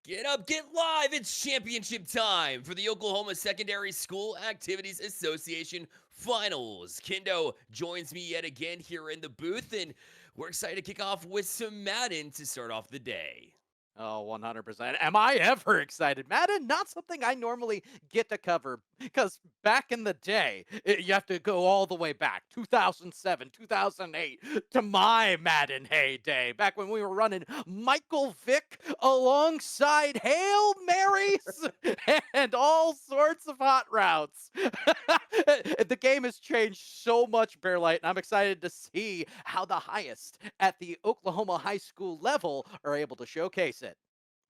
Get up, get live. It's championship time for the Oklahoma Secondary School Activities Association Finals. Kendo joins me yet again here in the booth, and we're excited to kick off with some Madden to start off the day. Oh, 100%. Am I ever excited? Madden, not something I normally get to cover because back in the day, you have to go all the way back 2007, 2008 to my Madden heyday, back when we were running Michael Vick alongside Hail Marys and all sorts of hot routes. The game has changed so much, Bearlight, and I'm excited to see how the highest at the Oklahoma high school level are able to showcase it.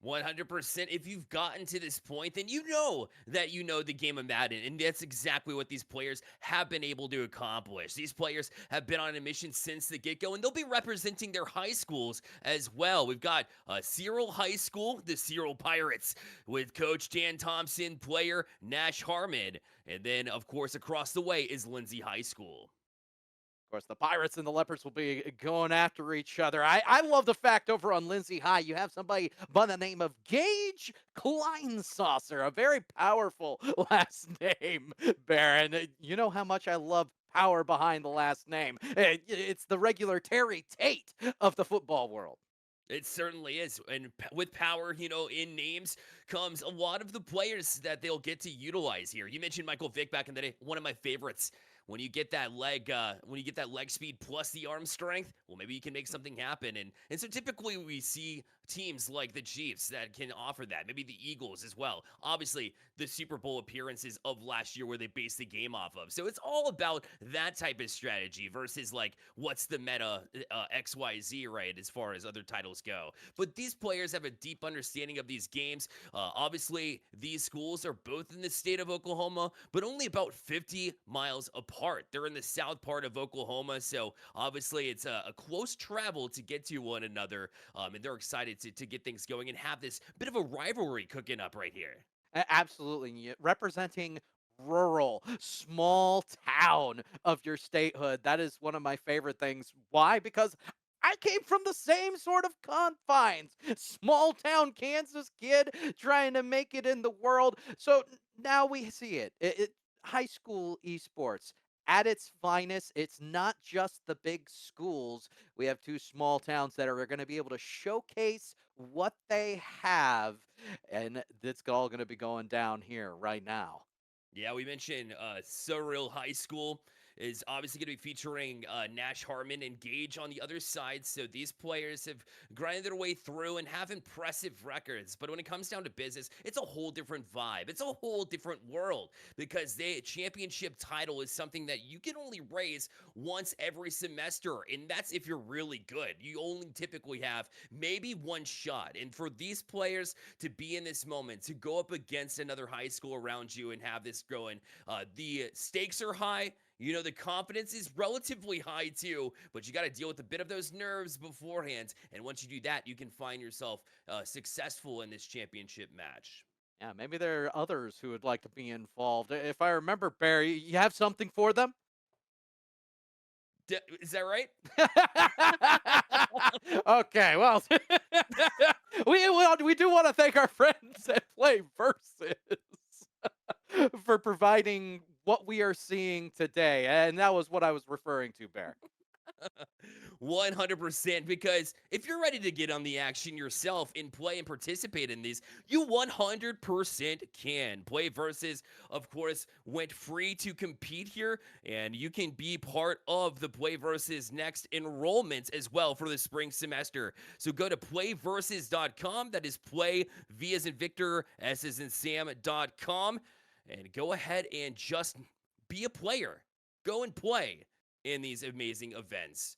100%. If you've gotten to this point, then you know that you know the game of Madden. And that's exactly what these players have been able to accomplish. These players have been on a mission since the get go, and they'll be representing their high schools as well. We've got Cyril High School, the Cyril Pirates, with Coach Dan Thompson, player Nash Harmon. And then, of course, across the way is Lindsay High School. Of course, the Pirates and the Leopards will be going after each other. I love the fact over on Lindsay High, you have somebody by the name of Gage Kleinsaucer, a very powerful last name, Baron. You know how much I love power behind the last name. It's the regular Terry Tate of the football world. It certainly is. And with power, in names comes a lot of the players that they'll get to utilize here. You mentioned Michael Vick back in the day, one of my favorites. When you get that leg speed plus the arm strength, well, maybe you can make something happen. And so typically we see teams like the Chiefs that can offer that. Maybe the Eagles as well. Obviously, the Super Bowl appearances of last year where they based the game off of. So it's all about that type of strategy versus like what's the meta XYZ, right, as far as other titles go. But these players have a deep understanding of these games. Obviously, these schools are both in the state of Oklahoma, but only about 50 miles apart. They're in the south part of Oklahoma, so obviously it's a close travel to get to one another. And they're excited to get things going and have this bit of a rivalry cooking up right here. Absolutely. Representing rural, small town of your statehood. That is one of my favorite things. Why? Because I came from the same sort of confines. Small town Kansas kid trying to make it in the world. So now we see it. High school esports at its finest. It's not just the big schools. We have two small towns that are going to be able to showcase what they have, and it's all going to be going down here right now. Yeah, we mentioned Cyril High School is obviously going to be featuring Nash Harmon and Gage on the other side. So these players have grinded their way through and have impressive records. But when it comes down to business, it's a whole different vibe. It's a whole different world because the championship title is something that you can only raise once every semester. And that's if you're really good. You only typically have maybe one shot. And for these players to be in this moment, to go up against another high school around you and have this going, the stakes are high. The confidence is relatively high too, but you got to deal with a bit of those nerves beforehand. And once you do that, you can find yourself successful in this championship match. Yeah, maybe there are others who would like to be involved. If I remember, Barry, you have something for them? Is that right? Okay, well, we do want to thank our friends at Play Versus for providing what we are seeing today, and that was what I was referring to, Bear. 100%. Because if you're ready to get on the action yourself and play and participate in these, you 100% can. Play Versus, of course, went free to compete here, and you can be part of the Play Versus next enrollment as well for the spring semester. So go to playversus.com. That is play, V as in Victor, S as in Sam.com, and go ahead and just be a player. Go and play in these amazing events.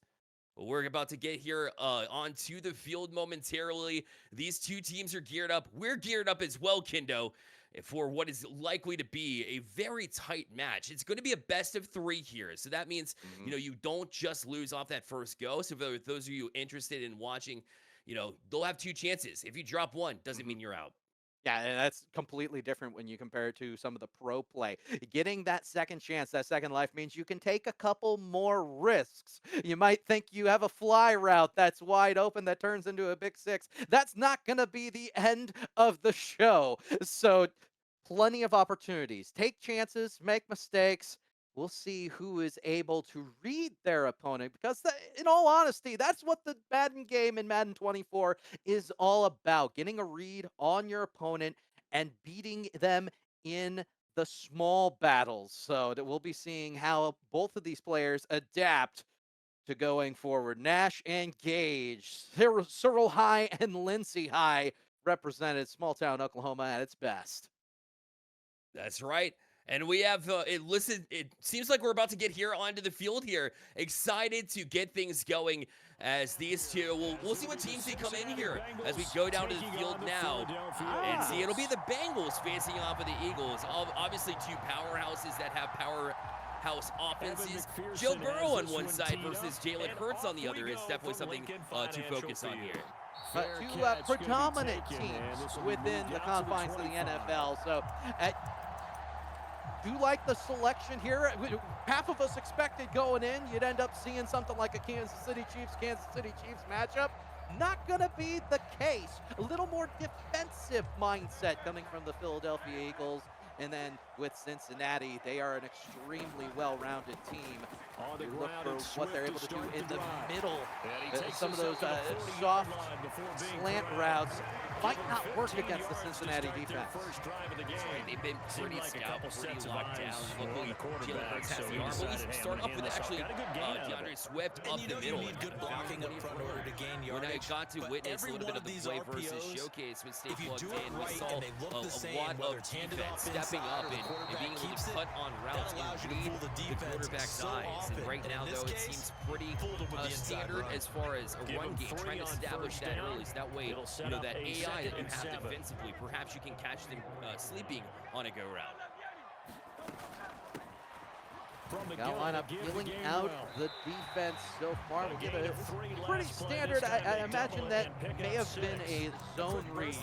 We're about to get here onto the field momentarily. These two teams are geared up. We're geared up as well, Kendo, for what is likely to be a very tight match. It's going to be a best of three here. So that means, Mhm. you don't just lose off that first go. So for those of you interested in watching, they'll have two chances. If you drop one, doesn't Mhm. mean you're out. Yeah, and that's completely different when you compare it to some of the pro play. Getting that second chance, that second life means you can take a couple more risks. You might think you have a fly route that's wide open that turns into a big six. That's not going to be the end of the show. So, plenty of opportunities. Take chances, make mistakes. We'll see who is able to read their opponent because, in all honesty, that's what the Madden game in Madden 24 is all about, getting a read on your opponent and beating them in the small battles. So that we'll be seeing how both of these players adapt to going forward. Nash and Gage, Cyril High and Lindsey High represented small town Oklahoma at its best. That's right. And we have it. Listen, it seems like we're about to get here onto the field here. Excited to get things going as these two. We'll see what teams they come in here as we go down to the field now and see. It'll be the Bengals facing off of the Eagles. Obviously, two powerhouses that have powerhouse offenses. Joe Burrow on one side versus Jalen Hurts on the other is definitely something to focus on here. Two predominant teams within the confines of the NFL. So, do like the selection here. Half of us expected going in, you'd end up seeing something like a Kansas City Chiefs matchup. Not going to be the case. A little more defensive mindset coming from the Philadelphia Eagles. And then with Cincinnati, they are an extremely well-rounded team. They look for what they're able to do in the middle. Some of those soft slant routes might not work against the Cincinnati defense. They've been pretty stout, pretty locked down. Luckily, Jalen Hurts has the arm. But we start off with actually DeAndre Swift up the middle. Good blocking up front order to gain When I yardage. got to witness a little bit of the play versus showcase when State plugged in, we saw a lot of defense stepping up and being able to cut on routes and read the quarterback's eyes. And right now, though, it seems pretty standard as far as a run game, trying to establish that early. So that way, you know, that AI that you have defensively, perhaps you can catch them sleeping on a go route. Carolina peeling out the defense so far. We get a pretty standard. I imagine that may have been a zone read.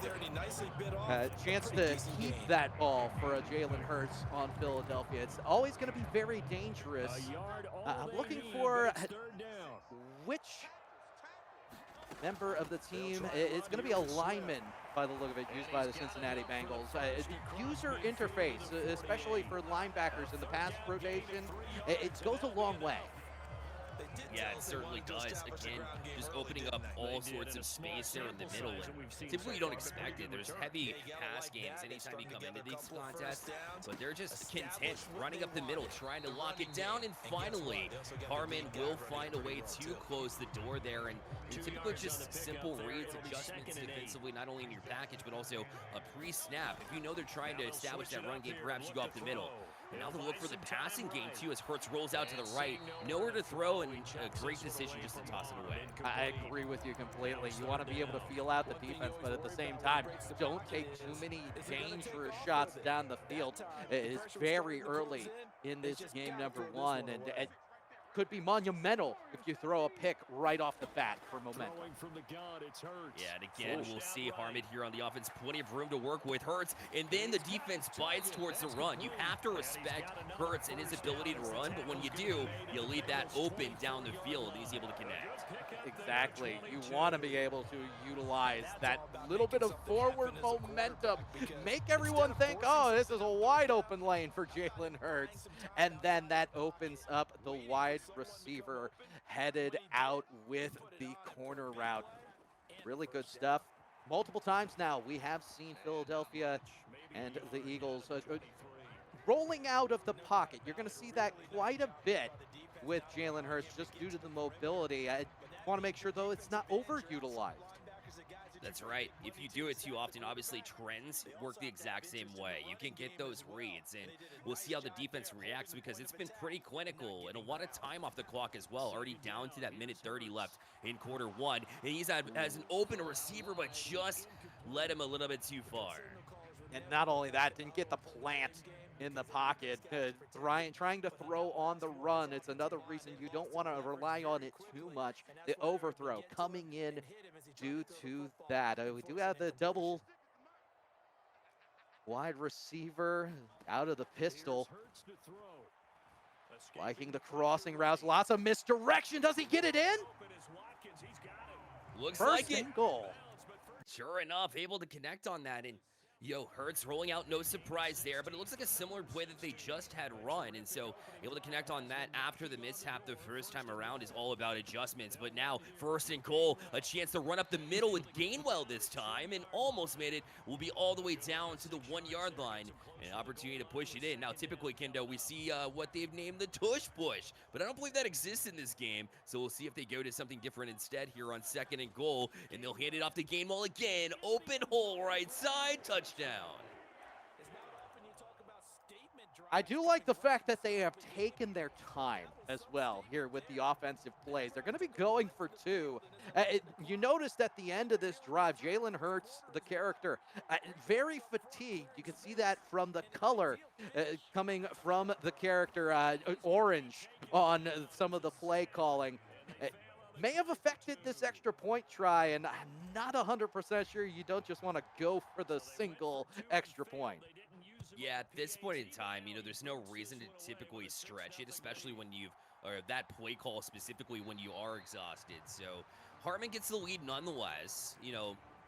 Chance to keep that ball for a Jalen Hurts on Philadelphia. It's always going to be very dangerous. I'm looking for which member of the team. It's going to be a lineman by the look of it, used by the Cincinnati Bengals. User interface, especially for linebackers in the pass rotation, it goes a long way. Yeah, it certainly does. Again, just opening up all sorts of space there in the middle. And typically, you don't expect it. There's heavy pass games anytime you come into these contests, but they're just content running up the middle, trying to lock it down. And finally, Harmon will find a way to close the door there. And typically, just simple reads, adjustments defensively, not only in your package, but also a pre-snap. If you know they're trying to establish that run game, perhaps you go up the middle. And now they'll look for the passing game, too, as Hurts rolls out to the right. Nowhere to throw, and a great decision just to toss it away. I agree with you completely. You want to be able to feel out the defense, but at the same time, don't take too many dangerous shots down the field. It is very early in this game number one, and it could be monumental if you throw a pick right off the bat for momentum. Yeah, and again, we'll see Harmon here on the offense. Plenty of room to work with Hurts, and then the defense bites towards the run. You have to respect Hurts and his ability to run, but when you do, you leave that open down the field. He's able to connect. Exactly. You want to be able to utilize that little bit of forward momentum. Make everyone think, oh, this is a wide open lane for Jalen Hurts. And then that opens up the wide receiver headed out with the corner route. Really good stuff. Multiple times now we have seen Philadelphia and the Eagles rolling out of the pocket. You're going to see that quite a bit with Jalen Hurts just due to the mobility. I want to make sure, though, it's not overutilized. That's right. If you do it too often, obviously trends work the exact same way. You can get those reads, and we'll see how the defense reacts because it's been pretty clinical and a lot of time off the clock as well. Already down to that minute 30 left in quarter one, and he's as an open receiver, but just led him a little bit too far. And not only that, didn't get the plant in the pocket. Trying to throw on the run, it's another reason you don't want to rely on it too much. The overthrow coming in due to that. We do have the double Wide receiver out of the pistol. Liking the crossing routes. Lots of misdirection. Does he get it in? Looks First like it. and goal. Sure enough, able to connect on that. And Hurts rolling out, no surprise there, but it looks like a similar play that they just had run, and so able to connect on that after the mishap the first time around is all about adjustments. But now, first and goal, a chance to run up the middle with Gainwell this time, and almost made it. Will be all the way down to the 1-yard line, an opportunity to push it in. Now, typically, Kendo, we see what they've named the tush push, but I don't believe that exists in this game, so we'll see if they go to something different instead here on second and goal, and they'll hand it off to Gainwell again. Open hole right side, touchdown. I do like the fact that they have taken their time as well here with the offensive plays. They're going to be going for two. You noticed at the end of this drive, Jalen Hurts, the character, very fatigued. You can see that from the color coming from the character, orange on some of the play calling. May have affected this extra point try, and I'm not 100% sure you don't just want to go for the single extra point. Yeah, at this point in time, there's no reason to typically stretch it, especially when or that play call specifically when you are exhausted. So Hartman gets the lead nonetheless.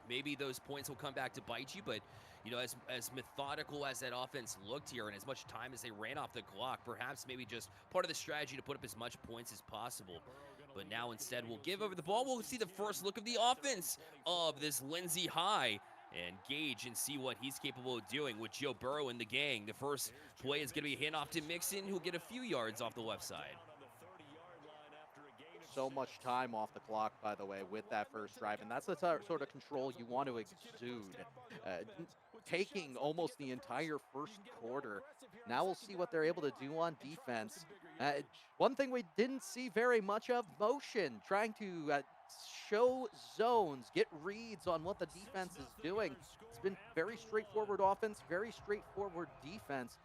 Maybe those points will come back to bite you, but as methodical as that offense looked here and as much time as they ran off the clock, perhaps maybe just part of the strategy to put up as much points as possible. But now instead we'll give over the ball. We'll see the first look of the offense of this Lindsay High and gauge and see what he's capable of doing with Joe Burrow and the gang. The first play is going to be a handoff to Mixon, who'll get a few yards off the left side. So much time off the clock, by the way, with that first drive, and that's the sort of control you want to exude. Taking almost the entire first quarter. Now we'll see what they're able to do on defense. One thing we didn't see very much of, motion, trying to show zones, get reads on what the defense is doing. It's been very straightforward offense, very straightforward defense.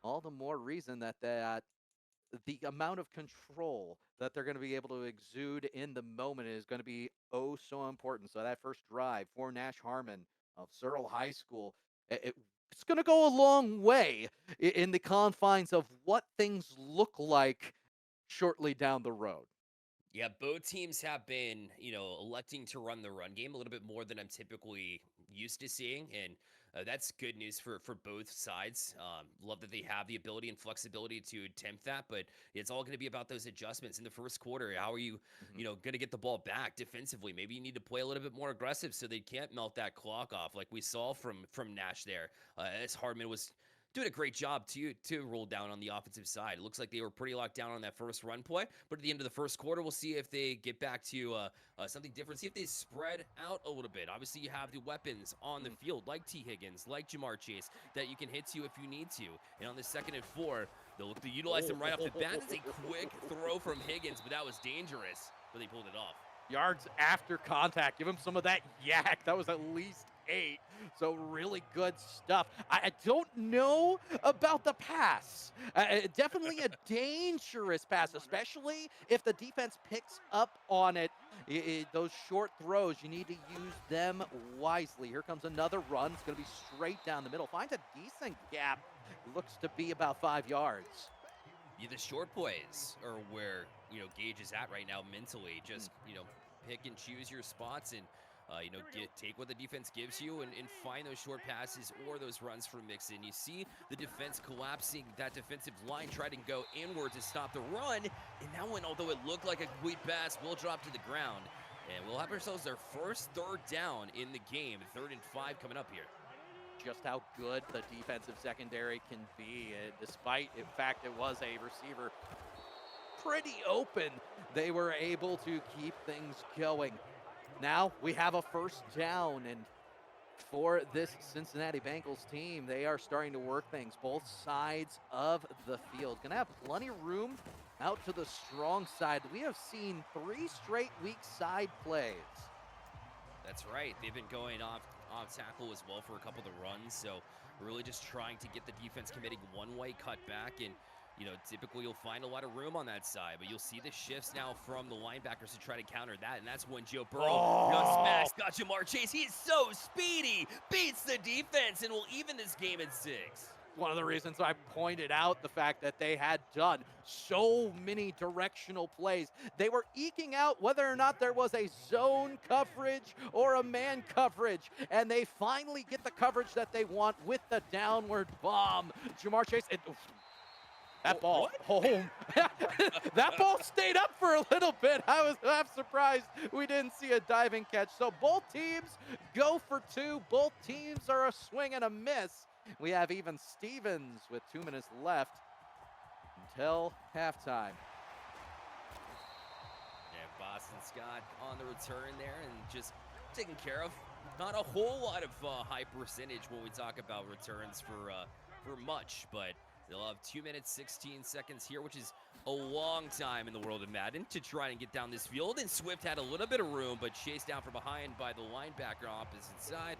All the more reason that the amount of control that they're going to be able to exude in the moment is going to be oh so important. So that first drive for Nash Harmon of Searle High School, it's going to go a long way in the confines of what things look like shortly down the road. Yeah, both teams have been, electing to run the run game a little bit more than I'm typically used to seeing, and that's good news for both sides. Love that they have the ability and flexibility to attempt that, but it's all going to be about those adjustments in the first quarter. How are you, going to get the ball back defensively? Maybe you need to play a little bit more aggressive so they can't melt that clock off, like we saw from Nash there. As Hardman was doing a great job to roll down on the offensive side. It looks like they were pretty locked down on that first run play, but at the end of the first quarter, we'll see if they get back to something different, see if they spread out a little bit. Obviously, you have the weapons on the field, like T. Higgins, like Jamar Chase, that you can hit to if you need to. And on the 2nd and 4, they'll look to utilize them right off the bat. That's a quick throw from Higgins, but that was dangerous, but they pulled it off. Yards after contact. Give him some of that yak. That was at least 8. So really good stuff. I don't know about the pass. Definitely a dangerous pass, especially if the defense picks up on it. Those short throws, you need to use them wisely. Here comes another run. It's going to be straight down the middle. Finds a decent gap. Looks to be about 5 yards. Yeah, the short plays are where, Gage is at right now mentally. Just, pick and choose your spots and, take what the defense gives you and find those short passes or those runs from Mixon. You see the defense collapsing, that defensive line trying to go inward to stop the run. And that one, although it looked like a complete pass, will drop to the ground. And we'll have ourselves their first 3rd down in the game. 3rd and 5 coming up here. Just how good the defensive secondary can be, despite, in fact, it was a receiver pretty open. They were able to keep things going. Now we have a first down, and for this Cincinnati Bengals team, they are starting to work things both sides of the field. Gonna have plenty of room out to the strong side. We have seen 3 straight weak side plays. That's right. They've been going off tackle as well for a couple of the runs, so we're really just trying to get the defense committing one-way cut back and typically you'll find a lot of room on that side, but you'll see the shifts now from the linebackers to try to counter that, and that's when Joe Burrow smacks, got Jamar Chase. He's so speedy, beats the defense, and will even this game at 6. One of the reasons I pointed out the fact that they had done so many directional plays. They were eking out whether or not there was a zone coverage or a man coverage, and they finally get the coverage that they want with the downward bomb. Jamar Chase, that ball home. That ball stayed up for a little bit. I'm surprised we didn't see a diving catch. So both teams go for 2. Both teams are a swing and a miss. We have even Stevens with 2 minutes left until halftime. Yeah, Boston Scott on the return there and just taken care of. Not a whole lot of high percentage when we talk about returns for much, but they'll have 2 minutes, 16 seconds here, which is a long time in the world of Madden to try and get down this field. And Swift had a little bit of room, but chased down from behind by the linebacker opposite side.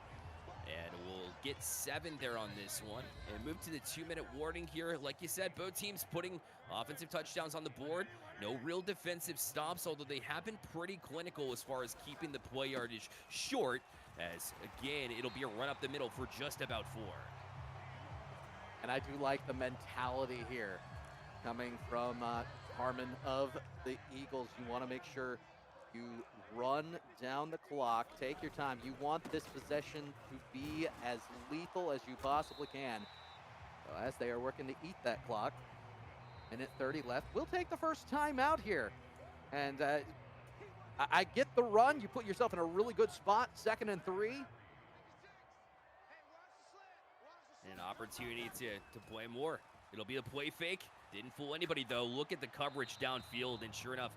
And we'll get 7 there on this one and move to the 2-minute warning here. Like you said, both teams putting offensive touchdowns on the board. No real defensive stops, although they have been pretty clinical as far as keeping the play yardage short, as, again, it'll be a run up the middle for just about 4. And I do like the mentality here coming from Harmon of the Eagles. You want to make sure you run down the clock, take your time. You want this possession to be as lethal as you possibly can. So as they are working to eat that clock, minute 30 left, we'll take the first time out here. And I get the run. You put yourself in a really good spot, 2nd and 3. An opportunity to play more. It'll be a play fake. Didn't fool anybody, though. Look at the coverage downfield, and sure enough,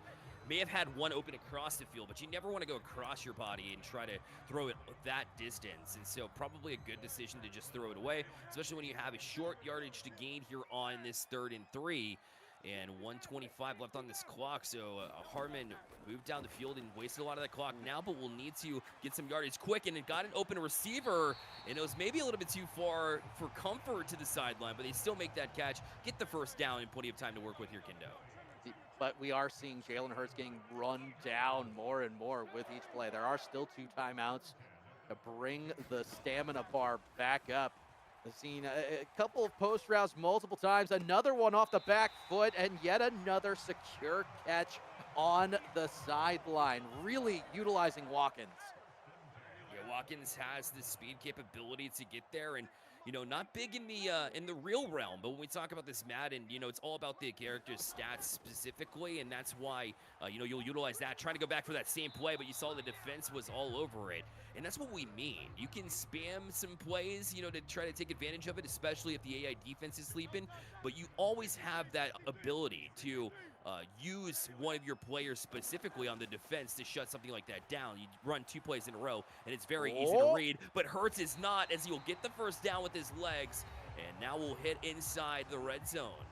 may have had one open across the field, but you never want to go across your body and try to throw it that distance. And so probably a good decision to just throw it away, especially when you have a short yardage to gain here on this 3rd and 3. And 1:25 left on this clock, so Harmon moved down the field and wasted a lot of that clock now, but will need to get some yardage quick, and it got an open receiver, and it was maybe a little bit too far for comfort to the sideline, but they still make that catch, get the first down, and plenty of time to work with here, Kendo. But we are seeing Jalen Hurts getting run down more and more with each play. There are still 2 timeouts to bring the stamina bar back up. I've seen a couple of post routes multiple times, another one off the back foot, and yet another secure catch on the sideline, really utilizing Watkins. Yeah, Watkins has the speed capability to get there, and not big in the real realm, but when we talk about this Madden, it's all about the character's stats specifically, and that's why, you'll utilize that, trying to go back for that same play, but you saw the defense was all over it, and that's what we mean. You can spam some plays, to try to take advantage of it, especially if the AI defense is sleeping, but you always have that ability to use one of your players specifically on the defense to shut something like that down. You run 2 plays in a row, and it's very easy to read, but Hurts is not, as he'll get the first down with his legs, and now we'll hit inside the red zone.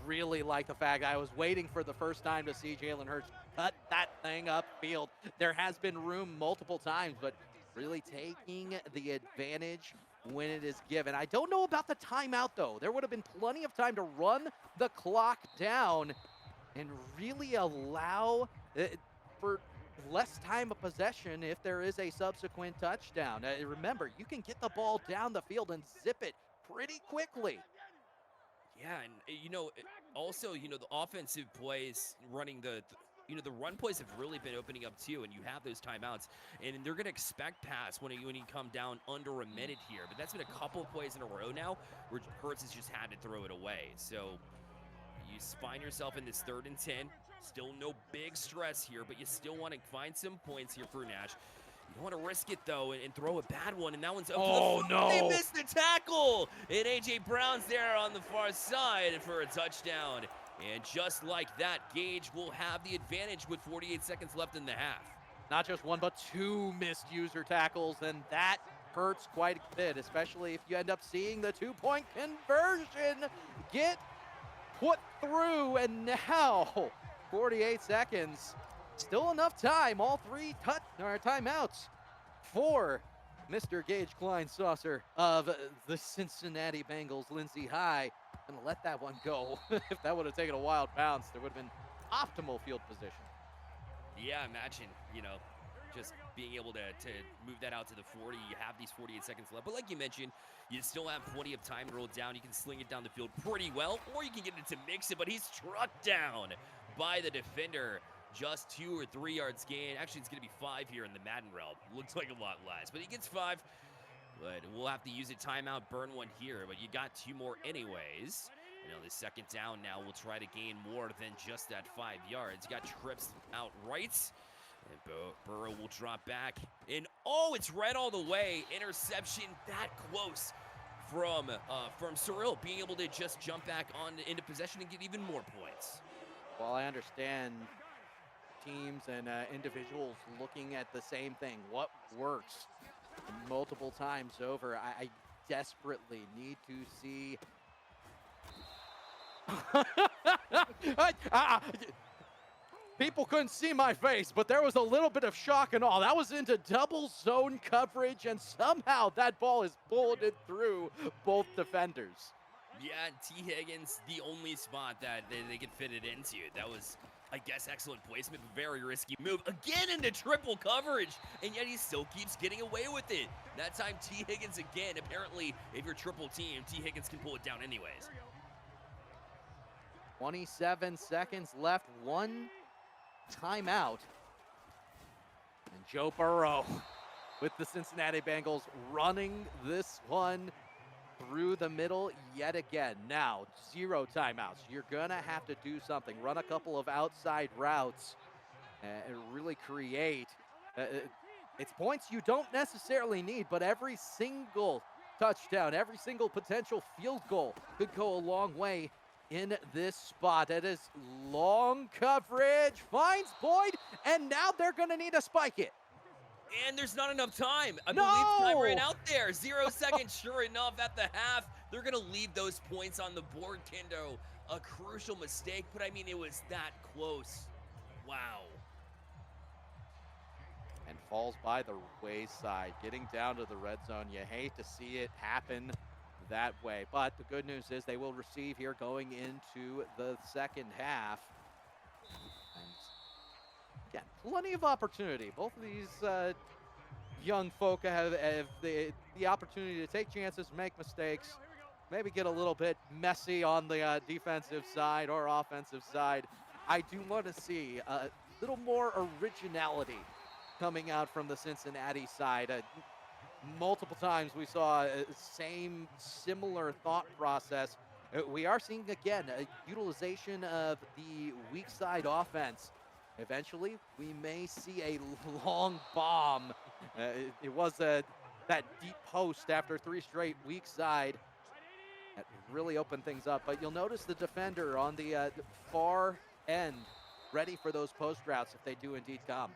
Really like the fact I was waiting for the first time to see Jalen Hurts cut that thing upfield. There has been room multiple times, but really taking the advantage when it is given. I don't know about the timeout, though. There would have been plenty of time to run the clock down and really allow for less time of possession if there is a subsequent touchdown. Remember, you can get the ball down the field and zip it pretty quickly. Yeah, and also, the offensive plays running the run plays have really been opening up too, and you have those timeouts, and they're going to expect pass when you come down under a minute here. But that's been a couple of plays in a row now where Hurts has just had to throw it away. So you find yourself in this 3rd and 10. Still no big stress here, but you still want to find some points here for Nash. You don't want to risk it, though, and throw a bad one, and that one's... Oh, no! They missed the tackle! And A.J. Brown's there on the far side for a touchdown. And just like that, Gage will have the advantage with 48 seconds left in the half. Not just 1, but 2 missed user tackles, and that hurts quite a bit, especially if you end up seeing the 2-point conversion get put through, and now 48 seconds. Still enough time, all 3 timeouts for Mr. Gage Klein Saucer of the Cincinnati Bengals, Lindsay High. gonna let that one go. If that would have taken a wild bounce, there would have been optimal field position. Yeah, imagine, just being able to move that out to the 40. You have these 48 seconds left. But like you mentioned, you still have plenty of time to roll down. You can sling it down the field pretty well, or you can get it to mix it. But he's struck down by the defender. Just 2 or 3 yards gain. Actually, it's going to be 5 here in the Madden realm. Looks like a lot less, but he gets 5. But we'll have to use a timeout, burn one here. But you got 2 more anyways. The second down now will try to gain more than just that 5 yards. You got trips out right. And Burrow will drop back. And, it's right all the way. Interception that close from Cyril being able to just jump back on into possession and get even more points. Well, I understand teams and individuals looking at the same thing. What works multiple times over? I desperately need to see. People couldn't see my face, but there was a little bit of shock and awe. That was into double zone coverage, and somehow that ball is bulleted through both defenders. Yeah, T. Higgins, the only spot that they could fit it into. That was, I guess, excellent placement, but very risky move. Again into triple coverage, and yet he still keeps getting away with it. That time, T. Higgins again. Apparently, if you're triple team, T. Higgins can pull it down anyways. 27 seconds left, 1 timeout. And Joe Burrow with the Cincinnati Bengals running this one through the middle yet again. Now, 0 timeouts. You're going to have to do something. Run a couple of outside routes and really create. It's points you don't necessarily need, but every single touchdown, every single potential field goal could go a long way in this spot. It is long coverage, finds Boyd, and now they're going to need to spike it. And there's not enough time. I believe time ran out there. 0 seconds, sure enough, at the half. They're going to leave those points on the board, Kendo. A crucial mistake, but I mean, it was that close. Wow. And falls by the wayside, getting down to the red zone. You hate to see it happen that way, but the good news is they will receive here going into the second half. And again, plenty of opportunity. Both of these young folk have the opportunity to take chances, make mistakes, maybe get a little bit messy on the defensive side or offensive side. I do want to see a little more originality coming out from the Cincinnati side. Multiple times we saw similar thought process. We are seeing again a utilization of the weak side offense. Eventually, we may see a long bomb. It was that deep post after 3 straight weak side that really opened things up. But you'll notice the defender on the far end ready for those post routes if they do indeed come.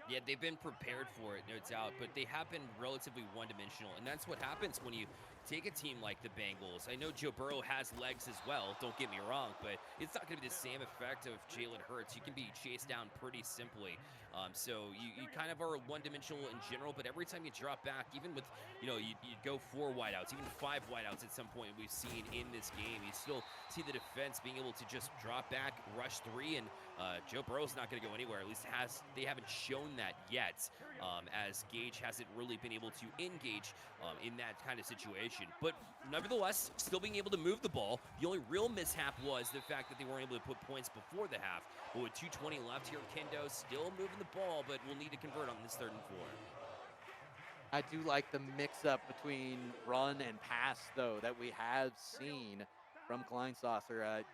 Yeah, they've been prepared for it, no doubt, but they have been relatively one-dimensional, and that's what happens when you take a team like the Bengals. I know Joe Burrow has legs as well, don't get me wrong, but it's not going to be the same effect of Jalen Hurts. You can be chased down pretty simply. So you kind of are one-dimensional in general, but every time you drop back, even with, you go 4 wideouts, even 5 wideouts at some point we've seen in this game, you still see the defense being able to just drop back, rush 3, and Joe Burrow's not going to go anywhere. At least they haven't shown that yet, as Gage hasn't really been able to engage in that kind of situation. But nevertheless, still being able to move the ball. The only real mishap was the fact that they weren't able to put points before the half. But with 2:20 left here, Kendo still moving the ball, but we'll need to convert on this 3rd and 4. I do like the mix-up between run and pass, though, that we have seen from Kleinsasser.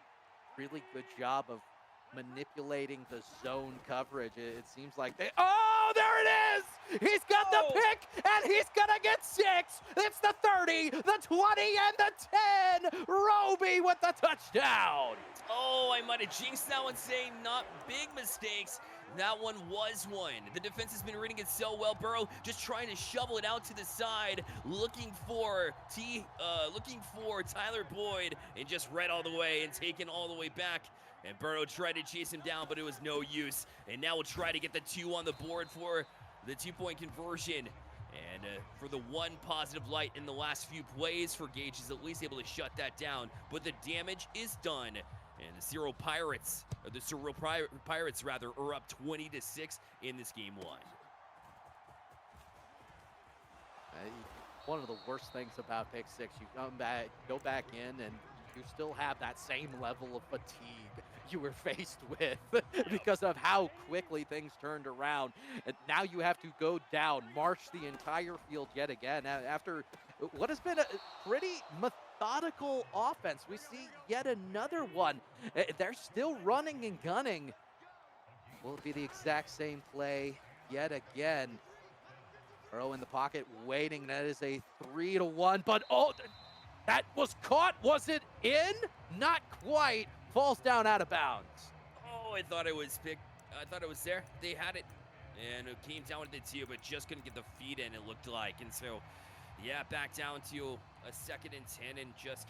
Really good job of manipulating the zone coverage. It seems like there it is! He's got the pick, and he's gonna get 6! It's the 30, the 20, and the 10! Roby with the touchdown! Oh, I might have jinxed that one, saying not big mistakes. That one was one. The defense has been reading it so well. Burrow just trying to shovel it out to the side, looking for Tyler Boyd, and just read all the way and taken all the way back. And Burrow tried to chase him down, but it was no use. And now we'll try to get the 2 on the board for the 2-point conversion. And for the one positive light in the last few plays for Gage is at least able to shut that down, but the damage is done. And the Zero Pirates, or the Zero Pirates rather, are up 20-6 in this game one. One of the worst things about Pick 6, you go back in, and you still have that same level of fatigue you were faced with because of how quickly things turned around. And now you have to go down, march the entire field yet again after what has been a pretty methodical offense. We see yet another one. They're still running and gunning. Will it be the exact same play yet again? Burrow in the pocket, waiting. That is a 3-1, but oh, that was caught. Was it in? Not quite. Falls down out of bounds. Oh, I thought it was picked. I thought it was there. They had it, and it came down with it too, but just couldn't get the feet in, it looked like. And so, yeah, back down to a 2nd and 10, and just,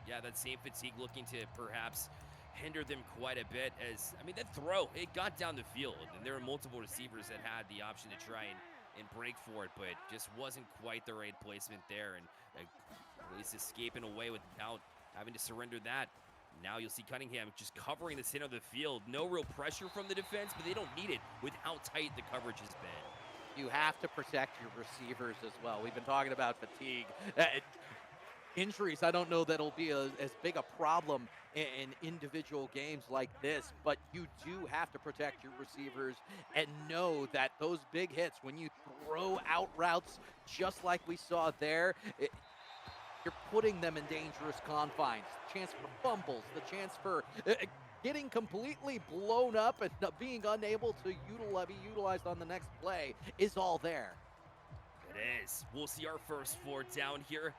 yeah, that same fatigue looking to perhaps hinder them quite a bit. As, I mean, that throw, it got down the field, and there were multiple receivers that had the option to try and break for it, but just wasn't quite the right placement there, and at least escaping away without having to surrender that. Now you'll see Cunningham just covering the center of the field. No real pressure from the defense, but they don't need it with how tight the coverage has been. You have to protect your receivers as well. We've been talking about fatigue. Injuries, I don't know that'll be as big a problem in individual games like this, but you do have to protect your receivers and know that those big hits, when you throw out routes just like we saw there, you're putting them in dangerous confines. Chance for fumbles, the chance for getting completely blown up and being unable to be utilized on the next play is all there. It is. We'll see our first 4 down here,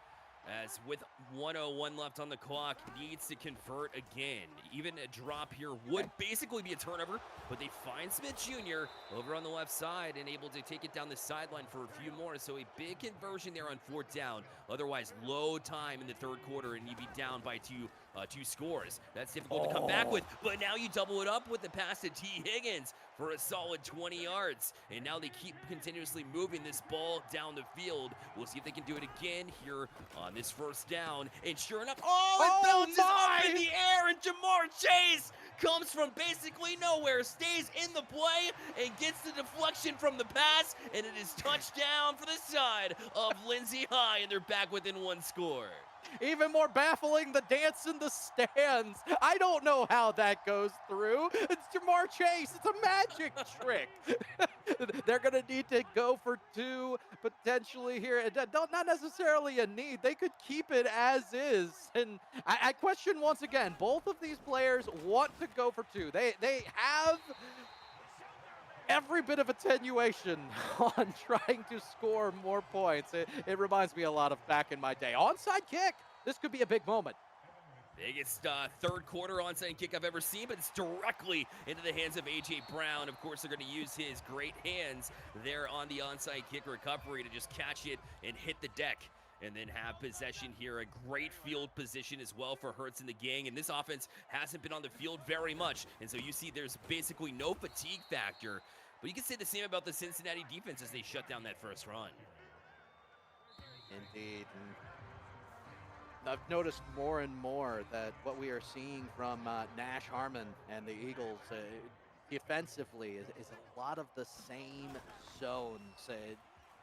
as with 1:01 left on the clock, needs to convert again. Even a drop here would basically be a turnover, but they find Smith Jr. over on the left side and able to take it down the sideline for a few more. So a big conversion there on 4th down. Otherwise, low time in the 3rd quarter, and you'd be down by two scores. That's difficult to come back with, but now you double it up with the pass to T. Higgins for a solid 20 yards. And now they keep continuously moving this ball down the field. We'll see if they can do it again here on this 1st down. And sure enough, it bounces up in the air, and Jamar Chase comes from basically nowhere, stays in the play, and gets the deflection from the pass, and it is touchdown for the side of Lindsay High, and they're back within 1 score. Even more baffling, the dance in the stands. I don't know how that goes through. It's Jamar Chase. It's a magic trick. They're going to need to go for 2 potentially here. Not necessarily a need. They could keep it as is. And I question once again, both of these players want to go for 2. They have every bit of attenuation on trying to score more points. It reminds me a lot of back in my day. Onside kick. This could be a big moment. Biggest 3rd quarter onside kick I've ever seen, but it's directly into the hands of A.J. Brown. Of course, they're going to use his great hands there on the onside kick recovery to just catch it and hit the deck, and then have possession here. A great field position as well for Hurts and the gang, and this offense hasn't been on the field very much, and so you see there's basically no fatigue factor. But you can say the same about the Cincinnati defense as they shut down that first run. Indeed. And I've noticed more and more that what we are seeing from Nash Harmon and the Eagles defensively is a lot of the same zones.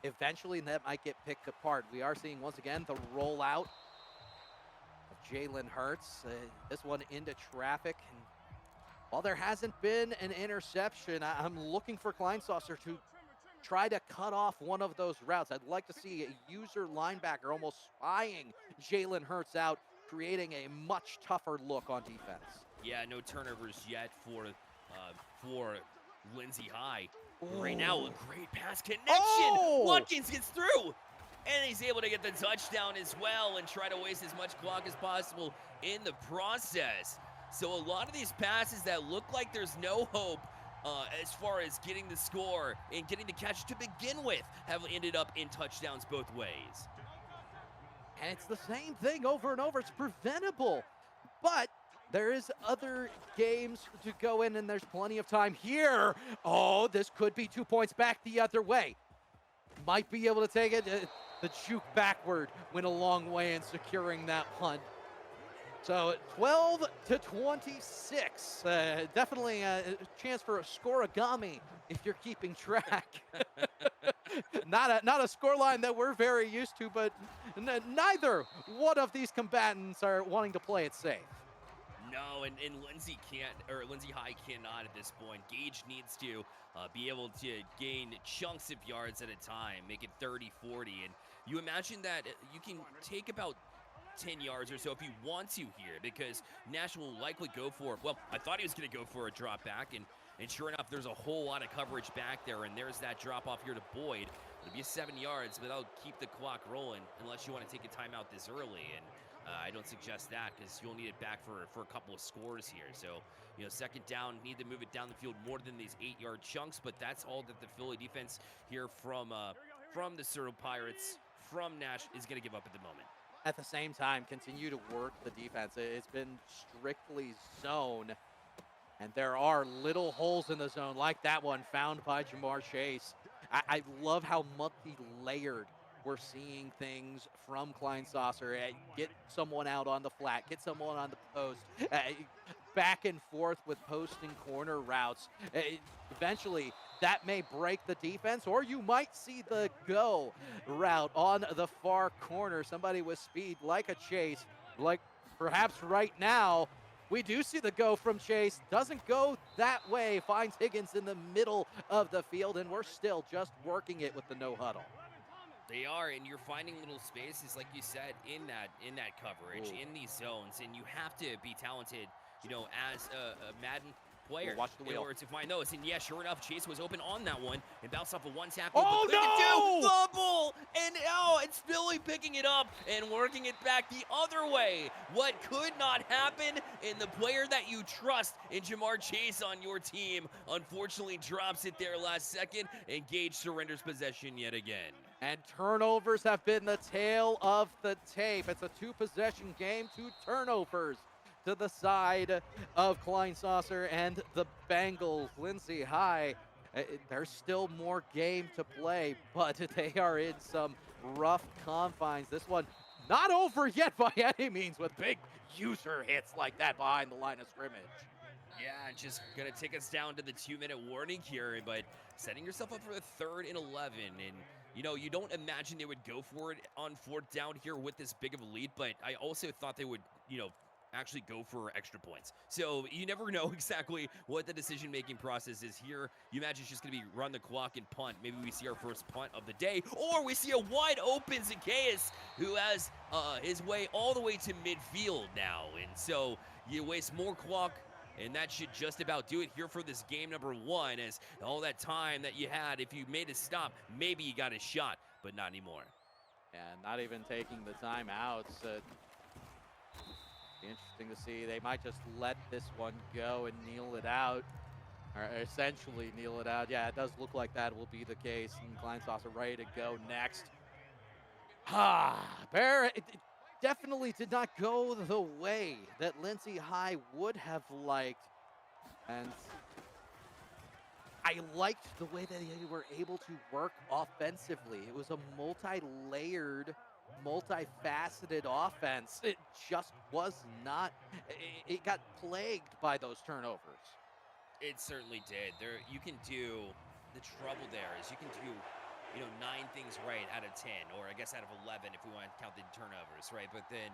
Eventually that might get picked apart. We are seeing once again the rollout of Jalen Hurts. This one into traffic. And while there hasn't been an interception, I'm looking for Kleinsasser to try to cut off one of those routes. I'd like to see a user linebacker almost spying Jalen Hurts out, creating a much tougher look on defense. Yeah, no turnovers yet for Lindsay High. Right now, a great pass connection. Watkins gets through, and he's able to get the touchdown as well and try to waste as much clock as possible in the process. So a lot of these passes that look like there's no hope as far as getting the score and getting the catch to begin with have ended up in touchdowns both ways. And it's the same thing over and over. It's preventable. But there is other games to go in, and there's plenty of time here. Oh, this could be 2 points back the other way. might be able to take it. The juke backward went a long way in securing that punt. So 12 to 26. Definitely a chance for a scoreagami if you're keeping track. Not a scoreline that we're very used to, but neither one of these combatants are wanting to play it safe. No, and Lindsay can't, or Lindsay High cannot at this point. Gage needs to be able to gain chunks of yards at a time, make it 30, 40. And you imagine that you can take about 10 yards or so if you want to here, because Nash will likely go for, well, I thought he was going to go for a drop back, and sure enough, there's a whole lot of coverage back there, and there's that drop off here to Boyd. It'll be 7 yards, but that'll keep the clock rolling unless you want to take a timeout this early. And I don't suggest that because you'll need it back for a couple of scores here. So, second down, need to move it down the field more than these 8-yard chunks, but that's all that the Philly defense here from the Surreal Pirates, from Nash, is going to give up at the moment. At the same time, continue to work the defense. It's been strictly zone, and there are little holes in the zone like that one found by Jamar Chase. I love how multi-layered we're seeing things from Kleinsasser. Get someone out on the flat, get someone on the post, back and forth with post and corner routes. Eventually, that may break the defense, or you might see the go route on the far corner. Somebody with speed like a Chase, like perhaps right now. We do see the go from Chase. Doesn't go that way. Finds Higgins in the middle of the field, and we're still just working it with the no huddle. They are, and you're finding little spaces, like you said, in that coverage, in these zones, and you have to be talented, as a Madden player Watch the wheel. in order to find those. And yeah, sure enough, Chase was open on that one and bounced off of one tackle. Oh, no! Double! And it's Billy picking it up and working it back the other way. What could not happen, and the player that you trust in Jamar Chase on your team unfortunately drops it there last second, and Gage surrenders possession yet again. And turnovers have been the tail of the tape. It's a 2-possession game, 2 turnovers to the side of Kleinsasser and the Bengals. Lindsay High, there's still more game to play, but they are in some rough confines. This one not over yet by any means, with big user hits like that behind the line of scrimmage. Yeah, just going to take us down to the 2-minute warning here, but setting yourself up for the 3rd and 11. And, you don't imagine they would go for it on 4th down here with this big of a lead, but I also thought they would, actually go for extra points. So you never know exactly what the decision-making process is here. You imagine it's just going to be run the clock and punt. Maybe we see our first punt of the day, or we see a wide open Zacchaeus who has his way all the way to midfield now. And so you waste more clock, and that should just about do it here for this game number 1, as all that time that you had, if you made a stop, maybe you got a shot, but not anymore. And not even taking the timeouts. Interesting to see. They might just let this one go and kneel it out, or essentially kneel it out. Yeah, it does look like that will be the case. And Kleinsasser ready to go next. Bear, it definitely did not go the way that Lindsay High would have liked. And I liked the way that they were able to work offensively. It was a multi-layered, multifaceted offense. It just was not. It got plagued by those turnovers. It certainly did. You can do, the trouble there is you can do 9 things right out of 10, or I guess out of 11 if we want to count the turnovers, right? But then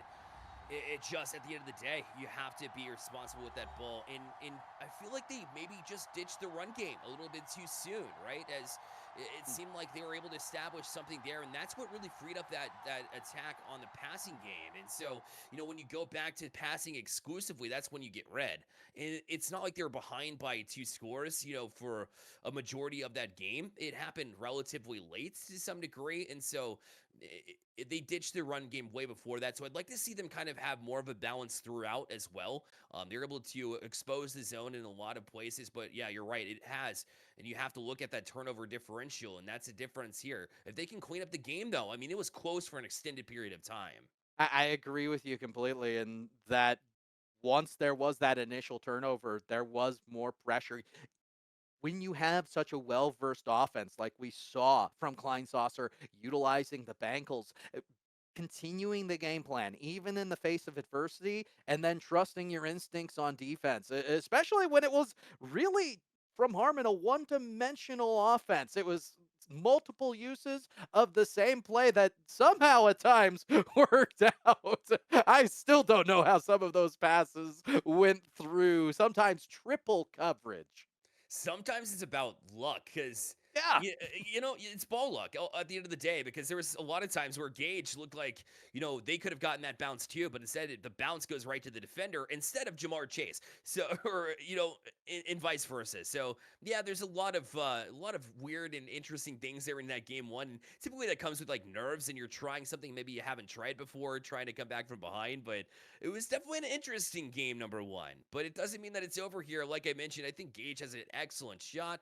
it just, at the end of the day, you have to be responsible with that ball. And I feel like they maybe just ditched the run game a little bit too soon, right? As it seemed like they were able to establish something there, and that's what really freed up that attack on the passing game. And so, when you go back to passing exclusively, that's when you get red. And it's not like they were behind by 2 scores, for a majority of that game. It happened relatively late to some degree, and so they ditched their run game way before that. So I'd like to see them kind of have more of a balance throughout as well. They're able to expose the zone in a lot of places, but yeah, you're right, it has. And you have to look at that turnover differential, and that's a difference here. If they can clean up the game, though, I mean, it was close for an extended period of time. I agree with you completely in that once there was that initial turnover, there was more pressure. when you have such a well-versed offense like we saw from Kleinsasser utilizing the Bengals, continuing the game plan, even in the face of adversity, and then trusting your instincts on defense, especially when it was really from Harmon a one-dimensional offense. It was multiple uses of the same play that somehow at times worked out. I still don't know how some of those passes went through, sometimes triple coverage. Sometimes it's about luck because Yeah. it's ball luck at the end of the day because there was a lot of times where Gage looked like they could have gotten that bounce too, but instead the bounce goes right to the defender instead of Jamar Chase. So or and vice versa. So yeah, there's a lot of weird and interesting things there in that game one. And typically that comes with like nerves and you're trying something maybe you haven't tried before, trying to come back from behind. But it was definitely an interesting game number one. But it doesn't mean that it's over here. Like I mentioned, I think Gage has an excellent shot.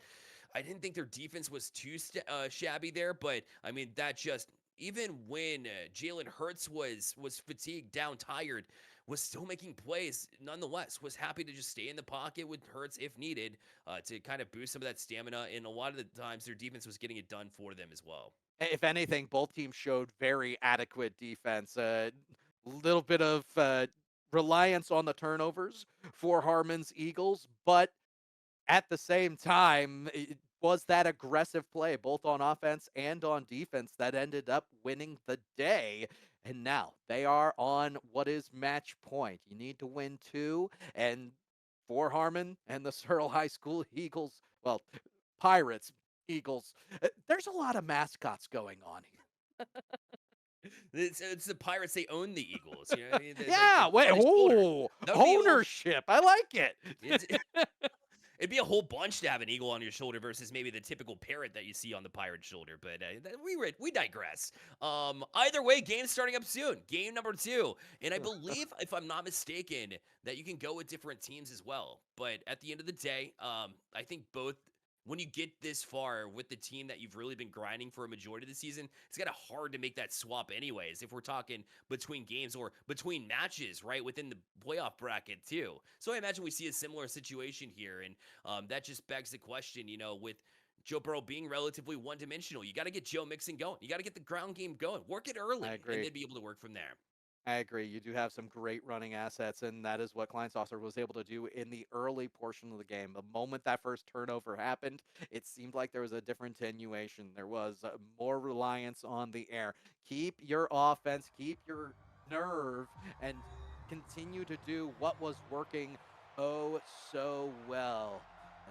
I didn't think their defense was too shabby there, but I mean that just even when Jalen Hurts was fatigued, down, tired, was still making plays. Nonetheless, was happy to just stay in the pocket with Hurts if needed to kind of boost some of that stamina. And a lot of the times, their defense was getting it done for them as well. If anything, both teams showed very adequate defense. A little bit of reliance on the turnovers for Harmon's Eagles, but at the same time, it was that aggressive play, both on offense and on defense, that ended up winning the day. And now they are on what is match point. You need to win two. And for Harmon and the Searle High School Eagles, well, Pirates, Eagles, there's a lot of mascots going on here. It's the Pirates. They own the Eagles. You know what I mean? Like Yeah, wait, on his shoulder. oh, That would be ownership. I like it. it's, It'd be a whole bunch to have an eagle on your shoulder versus maybe the typical parrot that you see on the pirate shoulder. But we digress. Either way, game's starting up soon. Game number two, and I believe, if I'm not mistaken, that you can go with different teams as well. But at the end of the day, I think both. When you get this far with the team that you've really been grinding for a majority of the season, it's kind of hard to make that swap, anyways. If we're talking between games or between matches, right within the playoff bracket too. So I imagine we see a similar situation here, and that just begs the question, with Joe Burrow being relatively one-dimensional, you got to get Joe Mixon going. You got to get the ground game going. Work it early, I and agree. then be able to work from there. I agree. You do have some great running assets, and that is what Kleinsasser was able to do in the early portion of the game. The moment that first turnover happened, it seemed like there was a different attenuation. There was more reliance on the air. Keep your offense, keep your nerve, and continue to do what was working oh so well.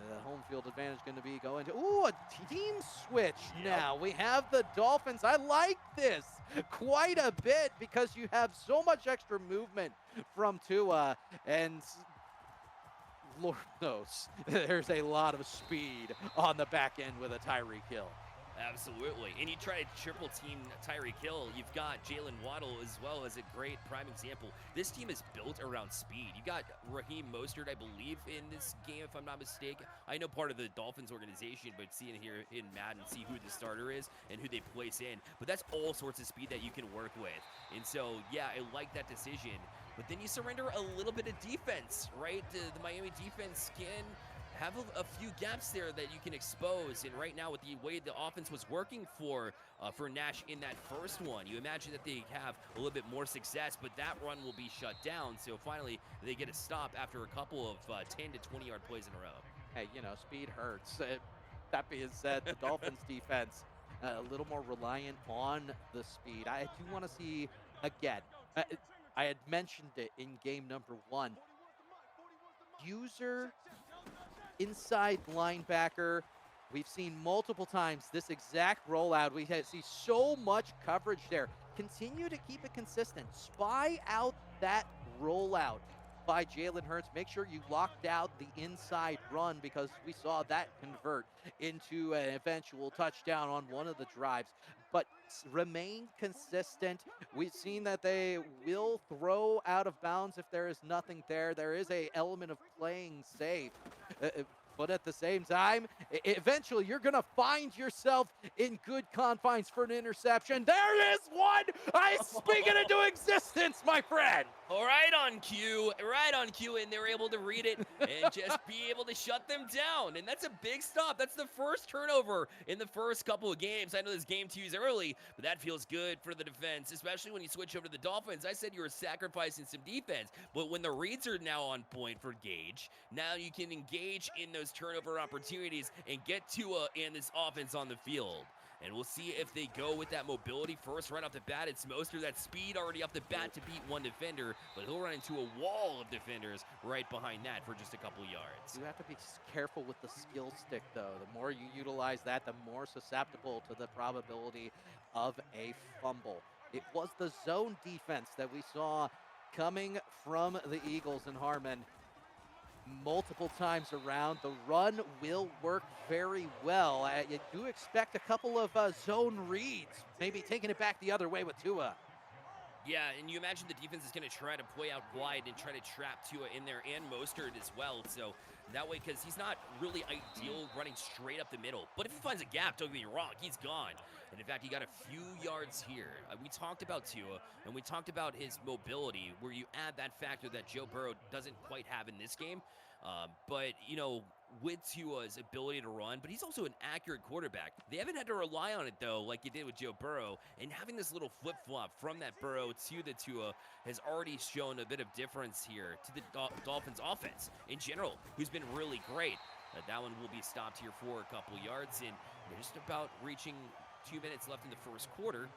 The home field advantage going to be going to a team switch. Yep. Now we have the Dolphins. I like this quite a bit because you have so much extra movement from Tua, and Lord knows there's a lot of speed on the back end with a Tyreek Hill. Absolutely. And you try to triple team Tyreek Hill, you've got Jalen Waddle as well as a great prime example. This team is built around speed. You got Raheem Mostert, I believe, in this game, if I'm not mistaken. I know part of the Dolphins organization, but seeing it here in Madden, see who the starter is and who they place in. But that's all sorts of speed that you can work with. And so, yeah, I like that decision. But then you surrender a little bit of defense, right? The Miami defense can have a few gaps there that you can expose. And right now, with the way the offense was working for Nash in that first one, you imagine that they have a little bit more success, but that run will be shut down. So finally, they get a stop after a couple of 10 to 20-yard plays in a row. Hey, speed hurts. That being said, the Dolphins defense a little more reliant on the speed. I do want to see, again, I had mentioned it in game number one, user inside linebacker. We've seen multiple times this exact rollout. We see so much coverage there. Continue to keep it consistent. Spy out that rollout by Jalen Hurts. Make sure you locked out the inside run because we saw that convert into an eventual touchdown on one of the drives. But remain consistent. We've seen that they will throw out of bounds if there is nothing there. There is an element of playing safe. But at the same time, eventually you're going to find yourself in good confines for an interception. There is one! I speak it into existence, my friend! Right on cue, and they're able to read it and just be able to shut them down. And that's a big stop. That's the first turnover in the first couple of games. I know this game 2 is early, but that feels good for the defense, especially when you switch over to the Dolphins. I said you were sacrificing some defense, but when the reads are now on point for Gage, now you can engage in those turnover opportunities and get Tua and this offense on the field. And we'll see if they go with that mobility first right off the bat. It's Mostert, that speed already off the bat to beat one defender, but he'll run into a wall of defenders right behind that for just a couple yards. You have to be careful with the skill stick, though. The more you utilize that, the more susceptible to the probability of a fumble. It was the zone defense that we saw coming from the Eagles and Harmon multiple times around. The run will work very well. You do expect a couple of zone reads, maybe taking it back the other way with Tua. Yeah, and you imagine the defense is going to try to play out wide and try to trap Tua in there and Mostert as well. So that way, because he's not really ideal running straight up the middle. But if he finds a gap, don't get me wrong, he's gone. And in fact, he got a few yards here. We talked about Tua, and we talked about his mobility, where you add that factor that Joe Burrow doesn't quite have in this game. But, you know, with Tua's ability to run, but he's also an accurate quarterback. They haven't had to rely on it, though, like you did with Joe Burrow. And having this little flip-flop from that Burrow to the Tua has already shown a bit of difference here to the Dolphins offense in general, who's been really great. That one will be stopped here for a couple yards, and they're just about reaching 2 minutes left in the first quarter.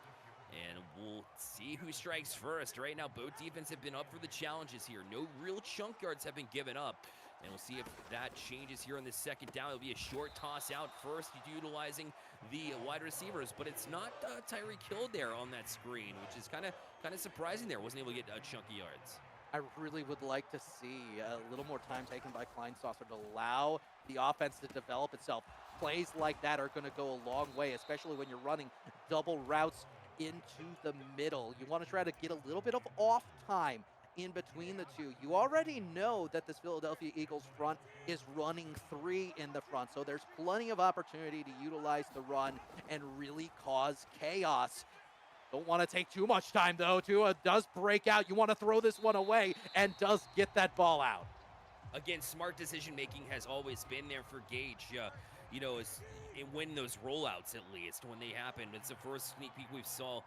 And we'll see who strikes first. Right now, both defenses have been up for the challenges here. No real chunk yards have been given up. And we'll see if that changes here on the second down. It'll be a short toss out first, utilizing the wide receivers. But it's not Tyreek Hill there on that screen, which is kind of surprising there. Wasn't able to get chunky yards. I really would like to see a little more time taken by Kleinsasser to allow the offense to develop itself. Plays like that are going to go a long way, especially when you're running double routes into the middle. You want to try to get a little bit of off time in between the two. You already know that this Philadelphia Eagles front is running 3 in the front, so there's plenty of opportunity to utilize the run and really cause chaos. Don't want to take too much time, though. Tua does break out. You want to throw this one away and does get that ball out. Again, smart decision-making has always been there for Gage. You know, when those rollouts, at least, when they happen. It's the first sneak peek we saw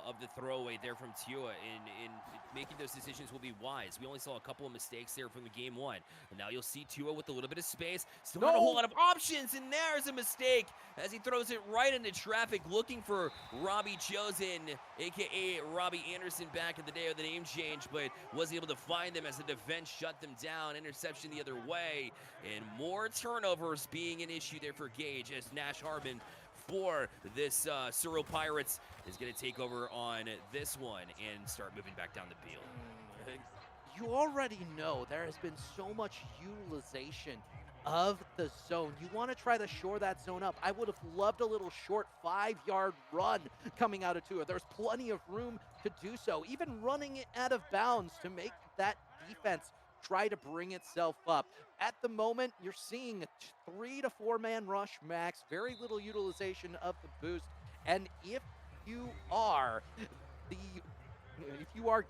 of the throwaway there from Tua, and making those decisions will be wise. We only saw a couple of mistakes there from the game 1, and now you'll see Tua with a little bit of space. Still not a whole lot of options, and there's a mistake as he throws it right into traffic, looking for Robbie Chosen, a.k.a. Robbie Anderson, back in the day of the name change, but was able to find them as the defense shut them down. Interception the other way, and more turnovers being an issue there for Gage, as Nash Harbin for this Surreal Pirates is going to take over on this one and start moving back down the field. You already know there has been so much utilization of the zone. You want to try to shore that zone up. I would have loved a little short 5-yard run coming out of Tua. There's plenty of room to do so, even running it out of bounds to make that defense try to bring itself up. At the moment, you're seeing a 3 to 4 man rush max, very little utilization of the boost. And if you are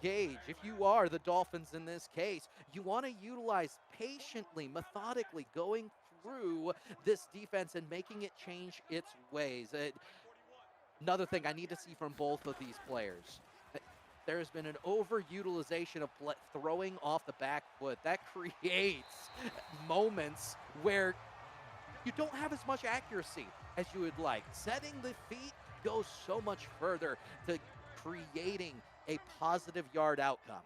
Gage, if you are the Dolphins in this case, you want to utilize patiently, methodically going through this defense and making it change its ways. Another thing I need to see from both of these players. There has been an overutilization of throwing off the back foot. That creates moments where you don't have as much accuracy as you would like. Setting the feet goes so much further to creating a positive yard outcome.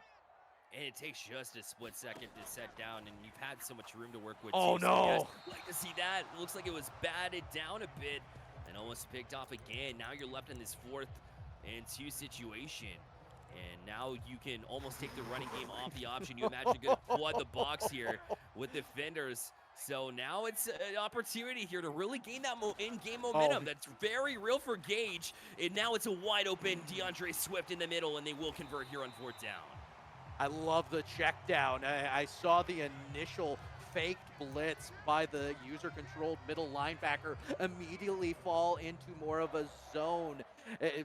And it takes just a split second to set down, and you've had so much room to work with. Oh, too, no. So you guys like to see that. It looks like it was batted down a bit and almost picked off again. Now you're left in this 4th and 2 situation. And now you can almost take the running game off the option. You imagine you're going to flood the box here with defenders. So now it's an opportunity here to really gain that in-game momentum. That's very real for Gage. And now it's a wide-open DeAndre Swift in the middle, and they will convert here on 4th down. I love the check down. I saw the initial faked blitz by the user-controlled middle linebacker immediately fall into more of a zone,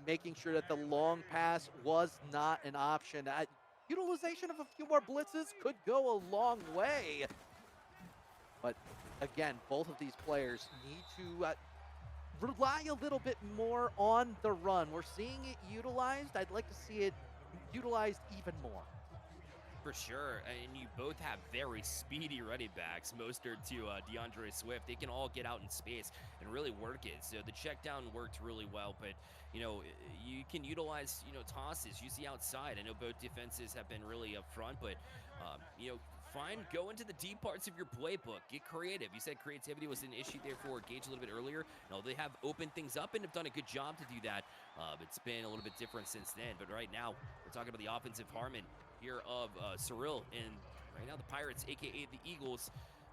making sure that the long pass was not an option. utilization of a few more blitzes could go a long way. But again, both of these players need to rely a little bit more on the run. We're seeing it utilized. I'd like to see it utilized even more. For sure, and you both have very speedy running backs. Mostert to DeAndre Swift, they can all get out in space and really work it. So the check down worked really well, but you can utilize tosses. You see outside. I know both defenses have been really up front, but go into the deep parts of your playbook. Get creative. You said creativity was an issue there for Gage a little bit earlier. No, they have opened things up and have done a good job to do that. It's been a little bit different since then, but right now we're talking about the offensive Harmon here of Cyril, and right now the Pirates, aka the Eagles,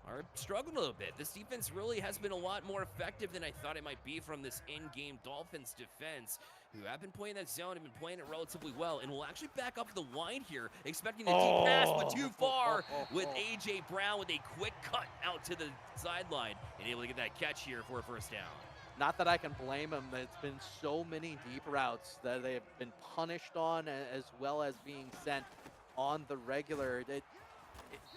are struggling a little bit. This defense really has been a lot more effective than I thought it might be from this in-game Dolphins defense, who have been playing that zone, have been playing it relatively well, and will actually back up the line here, expecting a deep pass, but too far with A.J. Brown with a quick cut out to the sideline, and able to get that catch here for a first down. Not that I can blame him. It's been so many deep routes that they have been punished on, as well as being sent on the regular. It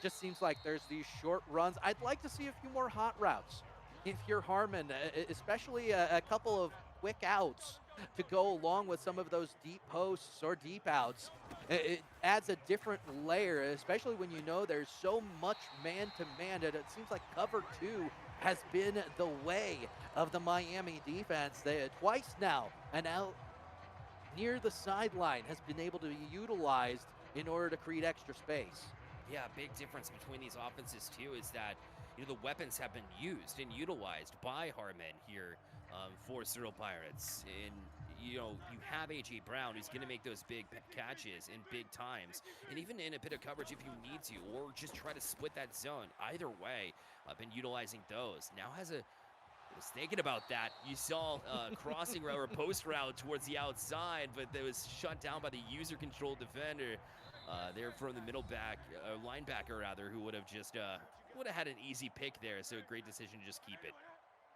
just seems like there's these short runs. I'd like to see a few more hot routes. If you're Harmon, especially a couple of quick outs to go along with some of those deep posts or deep outs, it adds a different layer, especially when you know there's so much man-to-man. It seems like cover two has been the way of the Miami defense. Twice now, and out near the sideline has been able to be utilized in order to create extra space. Yeah, big difference between these offenses too is that the weapons have been used and utilized by Harmon here for Cyril Pirates. And you have A.J. Brown, who's going to make those big catches in big times, and even in a bit of coverage if you need to, or just try to split that zone. Either way, I've been utilizing those. Now I was thinking about that. You saw crossing route or post route towards the outside, but that was shut down by the user-controlled defender there from the linebacker rather, who would have just would have had an easy pick there. So a great decision to just keep it.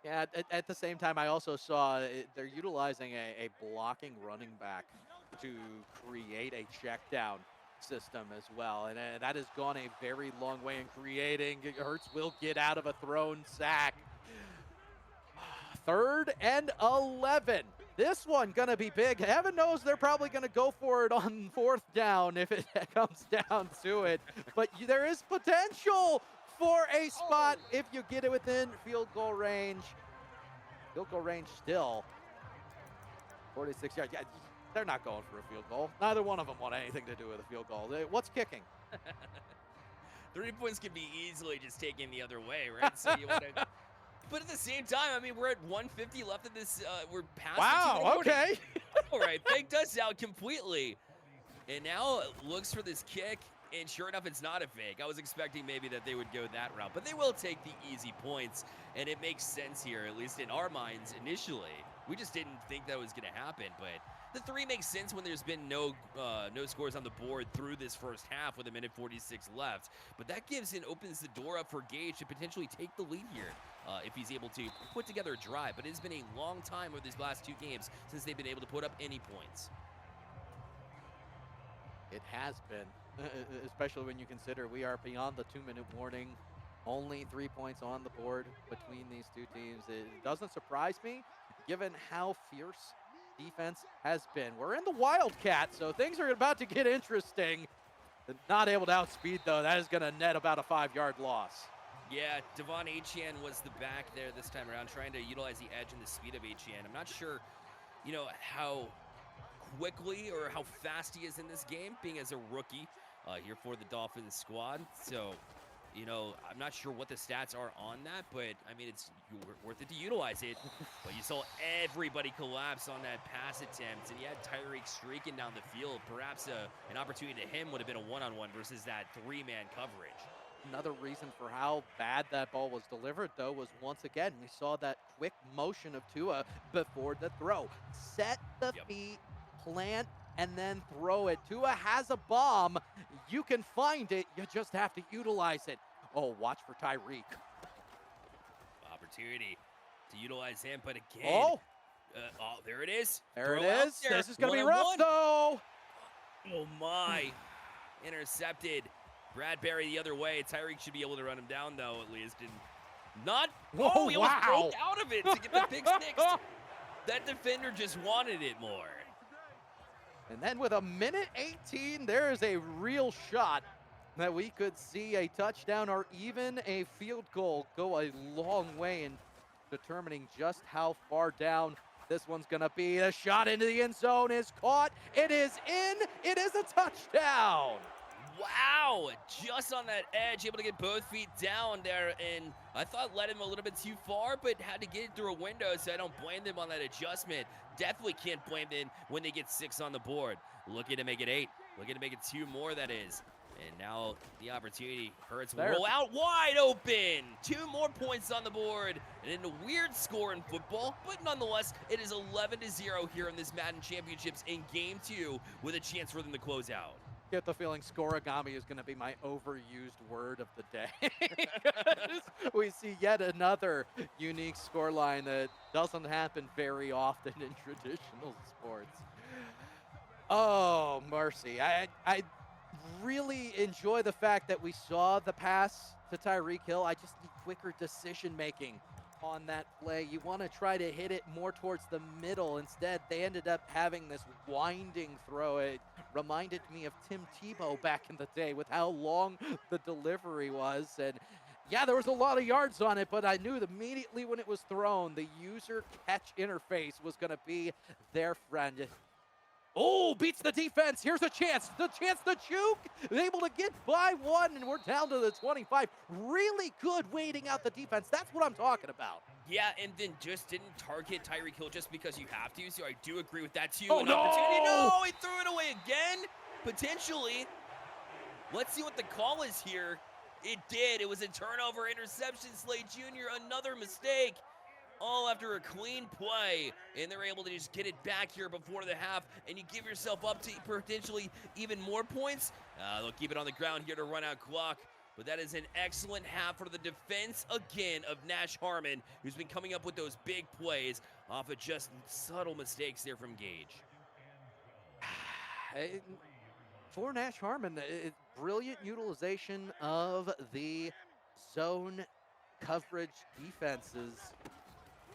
Yeah, at the same time, I also saw they're utilizing a blocking running back to create a check down system as well. And that has gone a very long way in creating. Hurts will get out of a thrown sack. 3rd and 11. This one gonna be big. Heaven knows they're probably gonna go for it on 4th down if it comes down to it. But there is potential for a spot if you get it within field goal range. Field goal range still 46 yards. Yeah, they're not going for a field goal. Neither one of them want anything to do with a field goal. What's kicking? 3 points can be easily just taken the other way, right? So you want to. But at the same time, I mean, we're at 150 left in this. We're past. Wow. Okay. All right, faked us out completely, and now it looks for this kick. And sure enough, it's not a fake. I was expecting maybe that they would go that route, but they will take the easy points, and it makes sense here, at least in our minds initially. We just didn't think that was going to happen, but the 3 makes sense when there's been no scores on the board through this first half with 1:46 left. But that opens the door up for Gage to potentially take the lead here if he's able to put together a drive. But it has been a long time over these last 2 games since they've been able to put up any points. It has been. Especially when you consider we are beyond the 2-minute warning. Only 3 points on the board between these two teams. It doesn't surprise me, given how fierce defense has been. We're in the Wildcat, so things are about to get interesting. Not able to outspeed, though. That is going to net about a 5-yard loss. Yeah, Devon Achane was the back there this time around, trying to utilize the edge and the speed of Achane. I'm not sure, how quickly or how fast he is in this game, being as a rookie here for the Dolphins squad. So, I'm not sure what the stats are on that, but I mean, it's worth it to utilize it. But you saw everybody collapse on that pass attempt, and you had Tyreek streaking down the field. Perhaps an opportunity to him would have been a one-on-one versus that 3-man coverage. Another reason for how bad that ball was delivered, though, was once again, we saw that quick motion of Tua before the throw. Set the feet, plant, and then throw it. Tua has a bomb. You can find it. You just have to utilize it. Oh, watch for Tyreek. Opportunity to utilize him, but again. There it is. There it is. This is going to be rough, though. Oh, my. intercepted. Bradbury the other way. Tyreek should be able to run him down, though, at least. And not. Whoa, Oh, he almost wow. broke out of it to get the pick six. That defender just wanted it more. And then with a minute 18, there is a real shot that we could see a touchdown or even a field goal go a long way in determining just how far down this one's going to be. The shot into the end zone is caught. It is in. It is a touchdown. Wow, just on that edge, able to get both feet down there, and I thought led him a little bit too far, but had to get it through a window, so I don't blame them on that adjustment. Definitely can't blame them when they get 6 on the board. Looking to make it 8. Looking to make it 2 more, that is. And now the opportunity. Hurts will roll out wide open. 2 more points on the board. And in a weird score in football, but nonetheless, it is 11-0 here in this Madden Championships in Game 2 with a chance for them to close out. Get the feeling scorigami is going to be my overused word of the day. We see yet another unique scoreline that doesn't happen very often in traditional sports. Oh, mercy. I really enjoy the fact that we saw the pass to Tyreek Hill. I just need quicker decision making on that play. You want to try to hit it more towards the middle. Instead, they ended up having this winding throw. It reminded me of Tim Tebow back in the day with how long the delivery was. And yeah, there was a lot of yards on it, but I knew immediately when it was thrown, the user catch interface was going to be their friend. Oh, beats the defense. Here's a chance. The chance to juke. Able to get by one, and we're down to the 25. Really good waiting out the defense. That's what I'm talking about. Yeah, and then just didn't target Tyreek Hill just because you have to, so I do agree with that too. Oh, An no! opportunity. No, he threw it away again, potentially. Let's see what the call is here. It did. It was a turnover interception. Slade Jr., another mistake. All after a clean play, and they're able to just get it back here before the half, and you give yourself up to potentially even more points. They'll keep it on the ground here to run out clock, but that is an excellent half for the defense, again, of Nash Harmon, who's been coming up with those big plays off of just subtle mistakes there from Gage. For Nash Harmon, brilliant utilization of the zone coverage defenses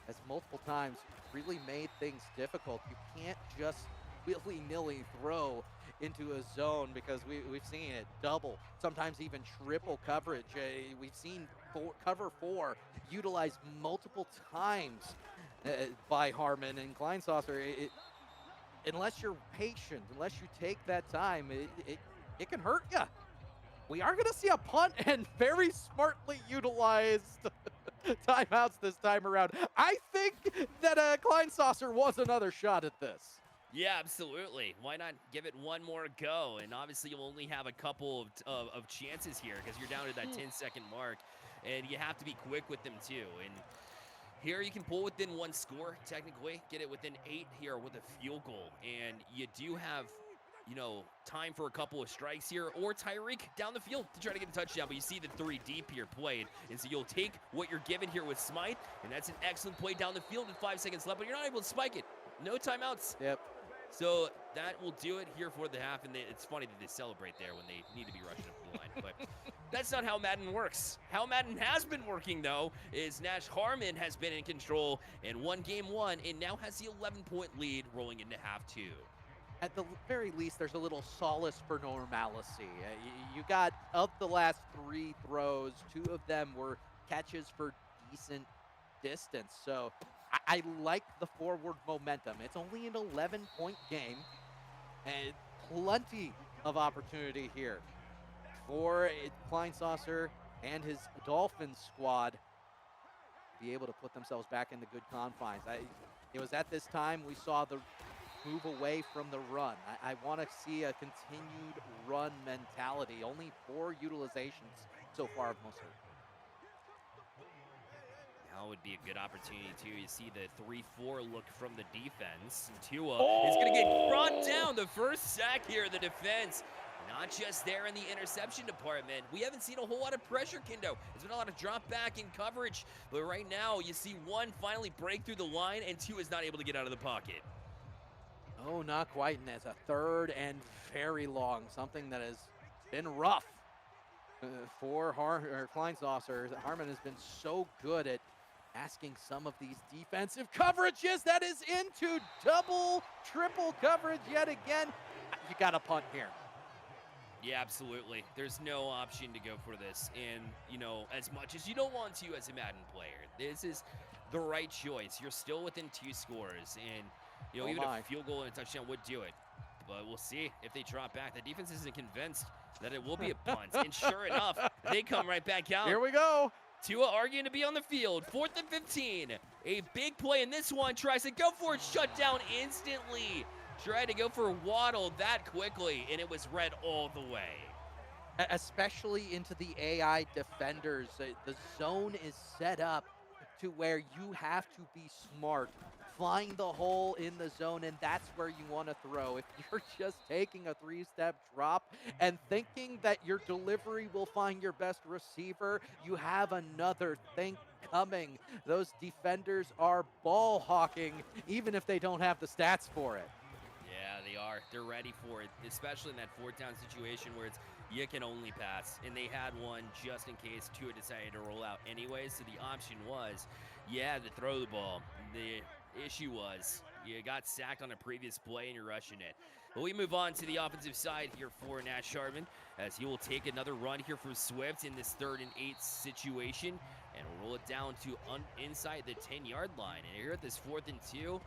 has multiple times really made things difficult. You can't just willy-nilly throw into a zone because we've seen it double, sometimes even triple coverage. We've seen cover 4 utilized multiple times by Harmon and Kleinsasser. Unless you're patient, unless you take that time, it can hurt you. We are going to see a punt and very smartly utilized timeouts this time around. I think that Kleinsasser wants another shot at this. Yeah, absolutely. Why not give it one more go? And obviously, you'll only have a couple of chances here because you're down to that 10-second mark, and you have to be quick with them too. And here you can pull within 1 score, technically, get it within 8 here with a field goal. And you do have, time for a couple of strikes here, or Tyreek down the field to try to get a touchdown. But you see the 3 deep here played, and so you'll take what you're given here with Smite, and that's an excellent play down the field with 5 seconds left, but you're not able to spike it. No timeouts. Yep. So that will do it here for the half, and it's funny that they celebrate there when they need to be rushing up the line, but that's not how Madden works. How Madden has been working, though, is Nash Harmon has been in control and won game 1, and now has the 11-point lead rolling into half 2. At the very least, there's a little solace for normalcy. You got, of the last 3 throws, 2 of them were catches for decent distance. So I like the forward momentum. It's only an 11-point game, and plenty of opportunity here for Kleinsasser and his Dolphins squad to be able to put themselves back into good confines. It was at this time we saw the move away from the run. I want to see a continued run mentality. Only 4 utilizations so far of Moser. Now would be a good opportunity, too. You see the 3-4 look from the defense. Tua is going to get brought down. The first sack here in the defense. Not just there in the interception department. We haven't seen a whole lot of pressure, Kindo. There's been a lot of drop back in coverage. But right now, you see 1 finally break through the line, and 2 is not able to get out of the pocket. Oh, not quite. And as a 3rd and very long, something that has been rough for Kleinsasser. Harmon has been so good at asking some of these defensive coverages. That is into double, triple coverage yet again. You got to punt here. Yeah, absolutely. There's no option to go for this. And, you know, as much as you don't want to as a Madden player, this is the right choice. You're still within 2 scores. And, you know, Oh even my. a field goal and a touchdown would do it. But we'll see if they drop back. The defense isn't convinced that it will be a punt. And sure enough, they come right back out. Here we go. Tua arguing to be on the field. 4th and 15. A big play in this one. Tries to go for it. Shut down instantly. Tried to go for Waddle that quickly, and it was read all the way. Especially into the AI defenders. The zone is set up to where you have to be smart. Find the hole in the zone, and that's where you want to throw. If you're just taking a 3-step drop and thinking that your delivery will find your best receiver, you have another think coming. Those defenders are ball hawking, even if they don't have the stats for it. Yeah, they are. They're ready for it, especially in that 4th down situation where it's you can only pass. And they had one just in case Tua decided to roll out anyway. So the option was, yeah, to throw the ball. The issue was you got sacked on a previous play and you're rushing it. But we move on to the offensive side here for Nash Harmon as he will take another run here for Swift in this 3rd and 8 situation and roll it down to inside the 10-yard line. And here at this 4th and 2,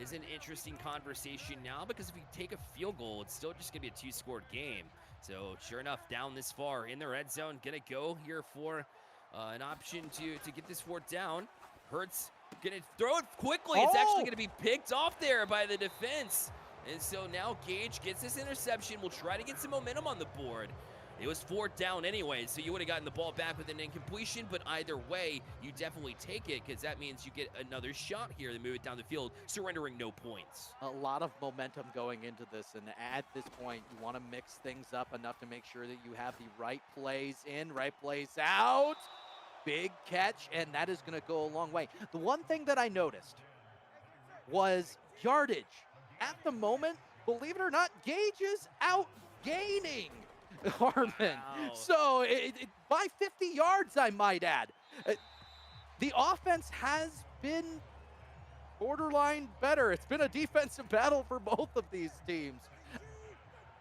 is an interesting conversation now because if you take a field goal, it's still just going to be a 2-scored game. So sure enough, down this far in the red zone, going to go here for an option to get this 4th down. Hurts going to throw it quickly. It's actually going to be picked off there by the defense. And so now Gage gets this interception. We'll try to get some momentum on the board. It was 4th down anyway, so you would have gotten the ball back with an incompletion, but either way, you definitely take it because that means you get another shot here to move it down the field, surrendering no points. A lot of momentum going into this, and at this point, you want to mix things up enough to make sure that you have the right plays in, right plays out. Big catch, and that is going to go a long way. The one thing that I noticed was yardage. At the moment, believe it or not, Gage is outgaining Harmon. Wow. So by 50 yards, I might add. The offense has been borderline better. It's been a defensive battle for both of these teams.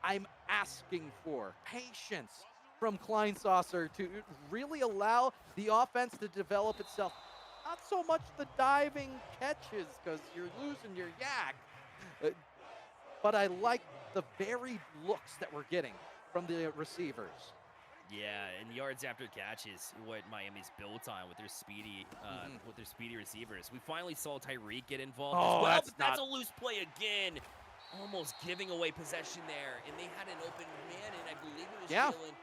I'm asking for patience from Kleinsasser to really allow the offense to develop itself. Not so much the diving catches because you're losing your yak, but I like the varied looks that we're getting from the receivers. Yeah, and yards after catch is what Miami's built on with their speedy, receivers. We finally saw Tyreek get involved as well, but that's a loose play again. Almost giving away possession there, and they had an open man, and I believe it was Jalen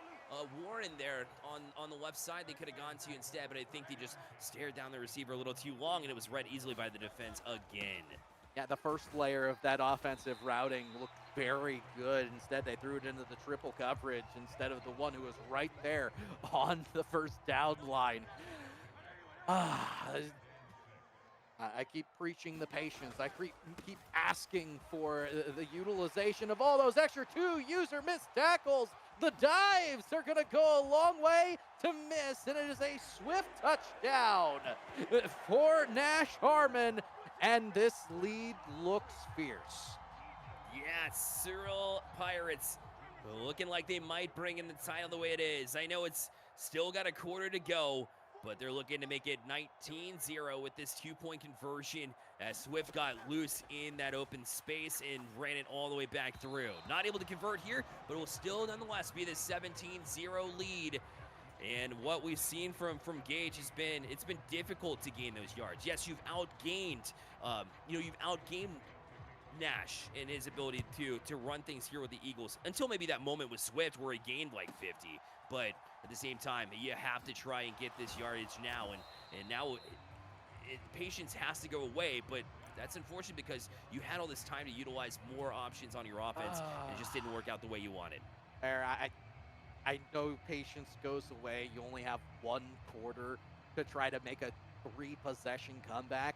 Warren there on the left side. They could have gone to instead, but I think they just stared down the receiver a little too long, and it was read easily by the defense again. Yeah, the first layer of that offensive routing looked very good. Instead, they threw it into the triple coverage instead of the one who was right there on the first down line. I keep preaching the patience. I keep asking for the utilization of all those extra 2 user missed tackles. The dives are going to go a long way to miss, and it is a Swift touchdown for Nash Harmon, and this lead looks fierce. Yeah, Cyril Pirates looking like they might bring in the title the way it is. I know it's still got a quarter to go, but they're looking to make it 19-0 with this 2-point conversion as Swift got loose in that open space and ran it all the way back through. Not able to convert here, but it will still nonetheless be the 17-0 lead. And what we've seen from Gage has been, it's been difficult to gain those yards. Yes, you've outgained, you've outgained Nash and his ability to run things here with the Eagles until maybe that moment with Swift where he gained like 50. But at the same time, you have to try and get this yardage now, and now patience has to go away. But that's unfortunate because you had all this time to utilize more options on your offense, and it just didn't work out the way you wanted. I know patience goes away. You only have 1 quarter to try to make a 3-possession comeback.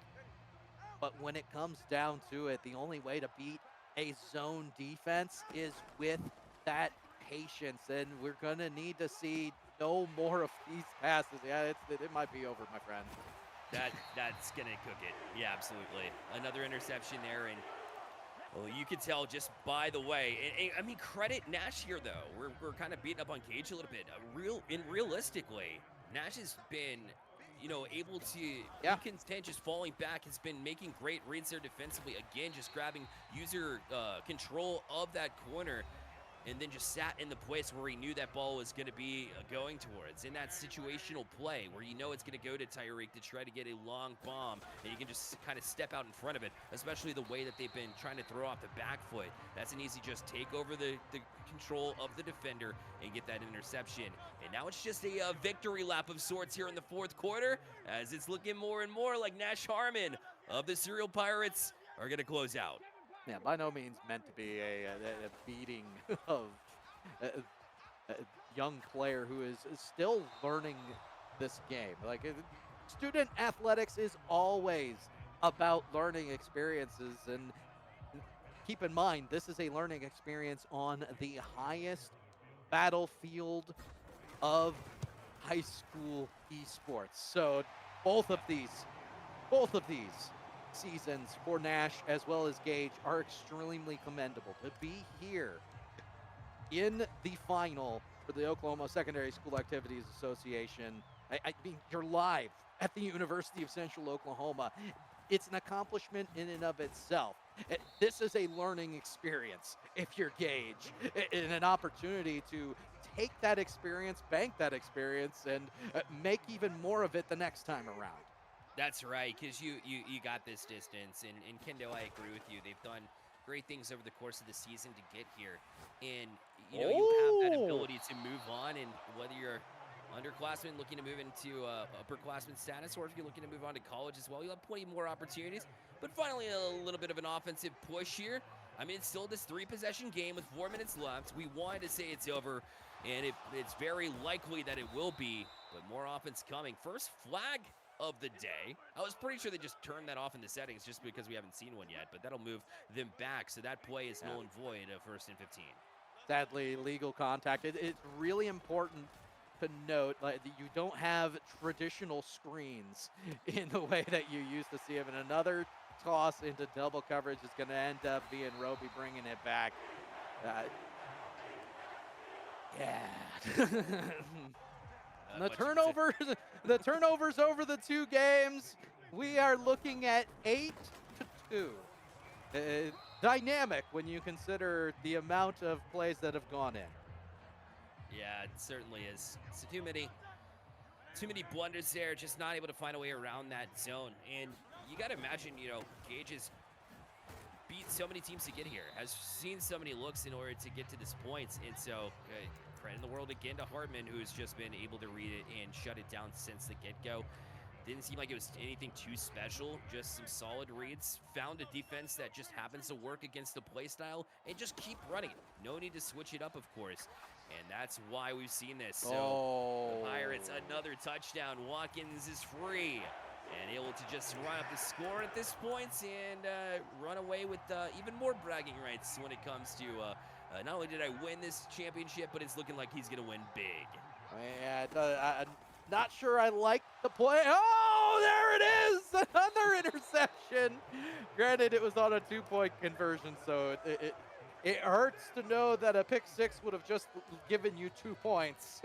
But when it comes down to it, the only way to beat a zone defense is with that patience, and we're going to need to see no more of these passes. Yeah, it might be over, my friend. That's gonna cook it. Yeah, absolutely. Another interception there, and well, you could tell just by the way. And, I mean, credit Nash here though. We're kind of beating up on Gage a little bit. Realistically, Nash has been, able to Yeah. be content, just falling back. Has been making great reads there defensively. Again, just grabbing user control of that corner. And then just sat in the place where he knew that ball was going to be going towards. In that situational play where it's going to go to Tyreek to try to get a long bomb, and you can just kind of step out in front of it, especially the way that they've been trying to throw off the back foot. That's an easy just take over the control of the defender and get that interception. And now it's just a victory lap of sorts here in the fourth quarter, as it's looking more and more like Nash Harmon of the Serial Pirates are going to close out. Yeah, by no means meant to be a beating of a young player who is still learning this game. Like, student athletics is always about learning experiences, and keep in mind, this is a learning experience on the highest battlefield of high school esports. So both of these seasons for Nash as well as Gage are extremely commendable. To be here in the final for the Oklahoma Secondary School Activities Association, I mean, you're live at the University of Central Oklahoma. It's an accomplishment in and of itself. This is a learning experience if you're Gage, and an opportunity to take that experience, bank that experience, and make even more of it the next time around. That's right, because you got this distance, and Kendo, I agree with you. They've done great things over the course of the season to get here, and you have that ability to move on, and whether you're underclassmen looking to move into upperclassmen status, or if you're looking to move on to college as well, you'll have plenty more opportunities. But finally, a little bit of an offensive push here. I mean, it's still this 3-possession game with 4 minutes left. We wanted to say it's over, and it's very likely that it will be, but more offense coming. First flag of the day. I was pretty sure they just turned that off in the settings just because we haven't seen one yet, but that'll move them back. So that play is null and void of 1st and 15. Sadly, legal contact. It's really important to note that you don't have traditional screens in the way that you used to see them. And another toss into double coverage is going to end up being Roby bringing it back. The turnovers over the 2 games. We are looking at 8-2. Dynamic when you consider the amount of plays that have gone in. Yeah, it certainly is. So too many blunders there, just not able to find a way around that zone. And you got to imagine, Gage has beat so many teams to get here, has seen so many looks in order to get to this point. And so credit in the world again to Hartman, who's just been able to read it and shut it down since the get-go. Didn't seem like it was anything too special, just some solid reads. Found a defense that just happens to work against the play style and just keep running. No need to switch it up, of course. And that's why we've seen this. So the Pirates, another touchdown. Watkins is free and able to just run up the score at this point and run away with even more bragging rights when it comes to not only did I win this championship, but it's looking like he's going to win big. I'm not sure I like the play. Oh, there it is! Another interception. Granted, it was on a 2-point conversion, so it hurts to know that a pick 6 would have just given you 2 points.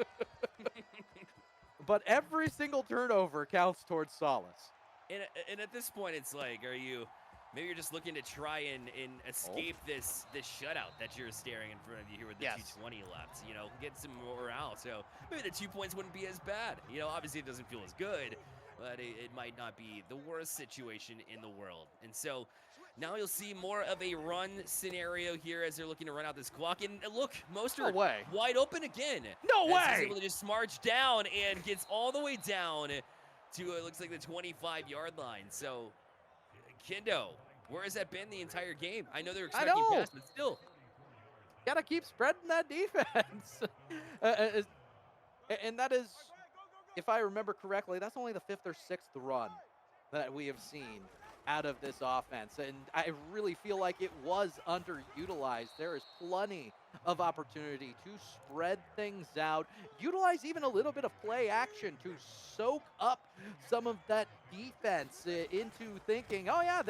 But every single turnover counts towards solace. And at this point, it's like, maybe you're just looking to try and escape this shutout that you're staring in front of you here with the 2:20 left. Get some morale. So maybe the 2 points wouldn't be as bad. Obviously it doesn't feel as good, but it might not be the worst situation in the world. And so now you'll see more of a run scenario here as they're looking to run out this clock. And look, Mostert wide open again. No way! He's able to just march down and gets all the way down to it looks like the 25-yard line. So Kendo, where has that been the entire game? I know they're expecting pass, but still. Got to keep spreading that defense. And that is, if I remember correctly, that's only the 5th or 6th run that we have seen out of this offense. And I really feel like it was underutilized. There is plenty of opportunity to spread things out, utilize even a little bit of play action to soak up some of that defense into thinking, oh, yeah,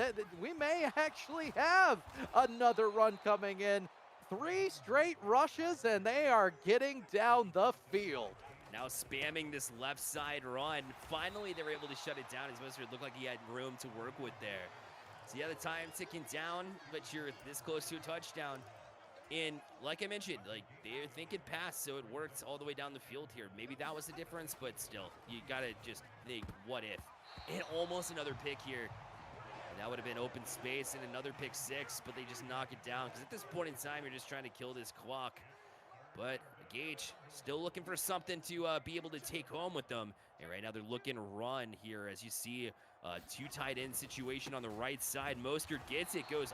we may actually have another run coming in. 3 straight rushes, and they are getting down the field. Now spamming this left side run. Finally, they were able to shut it down as Mustard looked like he had room to work with there. So yeah, the time ticking down, but you're this close to a touchdown. And like I mentioned, like they're thinking pass, so it worked all the way down the field here. Maybe that was the difference, but still, you gotta just think, what if? And almost another pick here. And that would have been open space and another pick six, but they just knock it down. Because at this point in time, you're just trying to kill this clock. But Gage still looking for something to be able to take home with them. And right now they're looking run here as you see two tight end situation on the right side. Mostert gets it, goes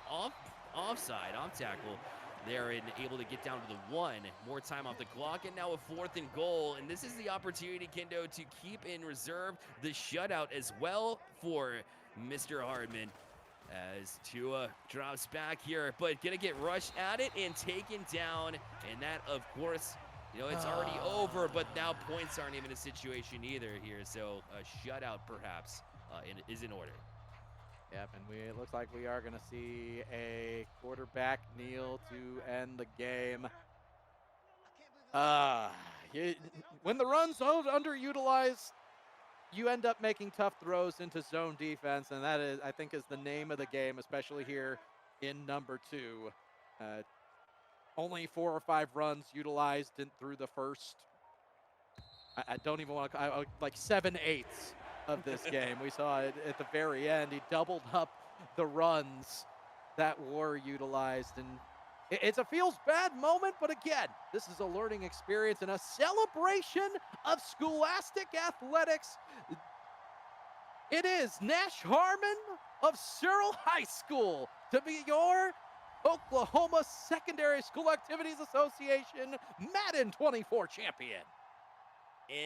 offside, off tackle. They're able to get down to the 1. More time off the clock, and now a 4th and goal. And this is the opportunity, Kendo, to keep in reserve the shutout as well for Mr. Hardman. As Tua drops back here, but gonna get rushed at it and taken down. And that, of course, you know, it's already over, but now points aren't even a situation either here. So a shutout perhaps is in order. Yep, and it looks like we are going to see a quarterback kneel to end the game. Uh, you, when the run's underutilized, you end up making tough throws into zone defense, and that is, I think, is the name of the game, especially here in number 2. Only 4 or 5 runs utilized through the first. I don't even want to, like 7/8 of this game. We saw it at the very end. He doubled up the runs that were utilized, and it's a feels bad moment, but again, this is a learning experience and a celebration of scholastic athletics. It is Nash Harmon of Searle High School to be your Oklahoma Secondary School Activities Association Madden 24 champion.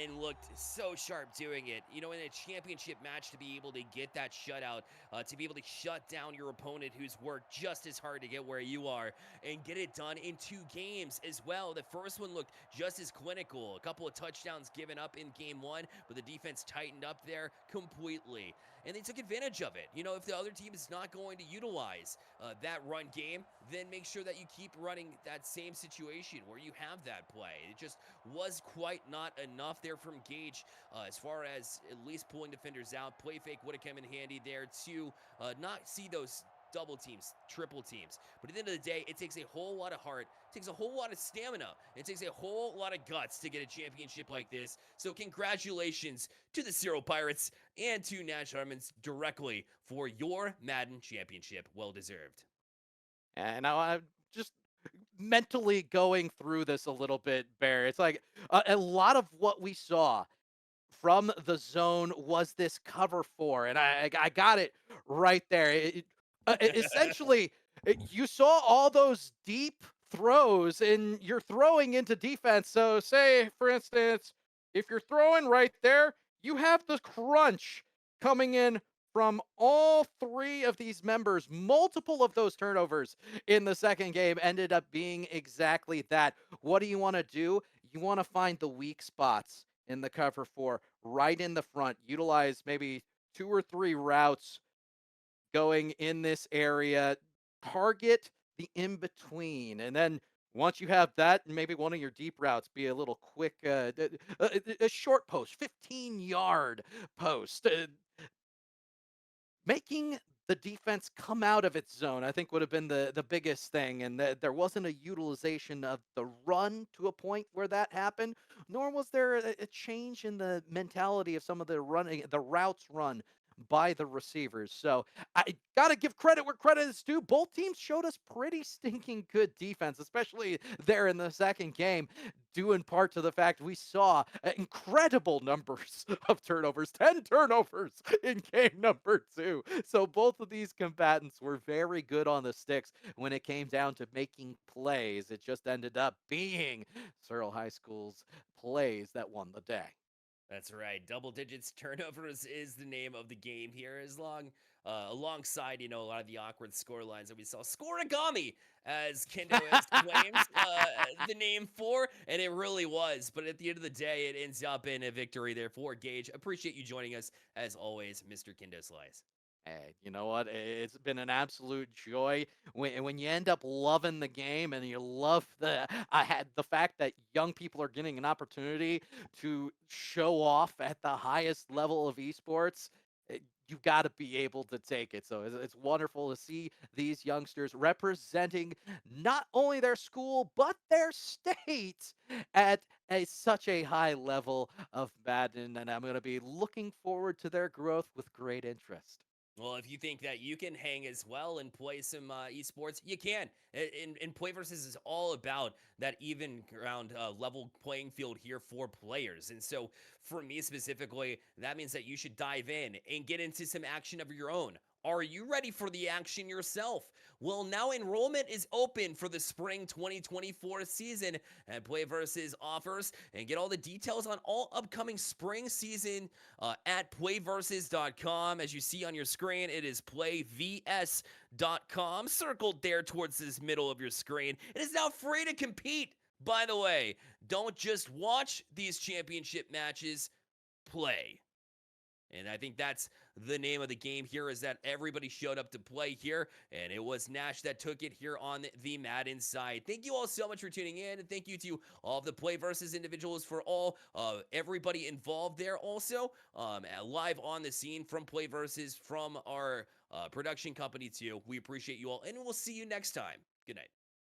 And looked so sharp doing it. You know, in a championship match, to be able to get that shutout, to be able to shut down your opponent who's worked just as hard to get where you are, and get it done in 2 games as well. The first one looked just as clinical. A couple of touchdowns given up in game 1, but the defense tightened up there completely. And they took advantage of it. You know, if the other team is not going to utilize that run game, then make sure that you keep running that same situation where you have that play. It just was quite not enough there from Gage as far as at least pulling defenders out. Play fake would have come in handy there to not see those double teams, triple teams. But at the end of the day, it takes a whole lot of heart, it takes a whole lot of stamina, it takes a whole lot of guts to get a championship like this. So congratulations to the Searle Pirates and to Nash Harmons directly for your Madden championship. Well deserved. And now I'm just mentally going through this a little bit, Bear. It's like a lot of what we saw from the zone was this cover 4, and I got it right there. Essentially, you saw all those deep throws, and you're throwing into defense. So, say for instance, if you're throwing right there, you have the crunch coming in from all 3 of these members. Multiple of those turnovers in the second game ended up being exactly that. What do you want to do? You want to find the weak spots in the cover 4 right in the front. Utilize maybe 2 or 3 routes going in this area. Target the in between, and then once you have that, maybe one of your deep routes be a little quick, a short post, 15-yard post. Making the defense come out of its zone, I think, would have been the biggest thing, and there wasn't a utilization of the run to a point where that happened, nor was there a change in the mentality of some of the routes run by the receivers. So I gotta give credit where credit is due. Both teams showed us pretty stinking good defense, especially there in the second game, due in part to the fact we saw incredible numbers of turnovers, 10 turnovers in game number 2. So both of these combatants were very good on the sticks when it came down to making plays. It just ended up being Searle High School's plays that won the day. That's right. Double digits turnovers is the name of the game here. As long alongside, a lot of the awkward score lines that we saw. Scoregami, as Kendo has claimed the name for, and it really was. But at the end of the day, it ends up in a victory there for Gage. Appreciate you joining us, as always, Mr. Kendo Slice. Hey, you know what? It's been an absolute joy when you end up loving the game and you love I had the fact that young people are getting an opportunity to show off at the highest level of esports. You've got to be able to take it. So it's wonderful to see these youngsters representing not only their school but their state at such a high level of Madden, and I'm going to be looking forward to their growth with great interest. Well, if you think that you can hang as well and play some esports, you can. And Play Versus is all about that even ground level playing field here for players. And so, for me specifically, that means that you should dive in and get into some action of your own. Are you ready for the action yourself? Well, now enrollment is open for the spring 2024 season at Play Versus offers, and get all the details on all upcoming spring season at playversus.com. As you see on your screen, it is playvs.com, circled there towards this middle of your screen. It is now free to compete. By the way, don't just watch these championship matches, play. And I think that's the name of the game here, is that everybody showed up to play here, and it was Nash that took it here on the Madden side. Thank you all so much for tuning in, and thank you to all of the Play Versus individuals for all everybody involved there. Also, live on the scene from Play Versus, from our production company too. We appreciate you all, and we'll see you next time. Good night.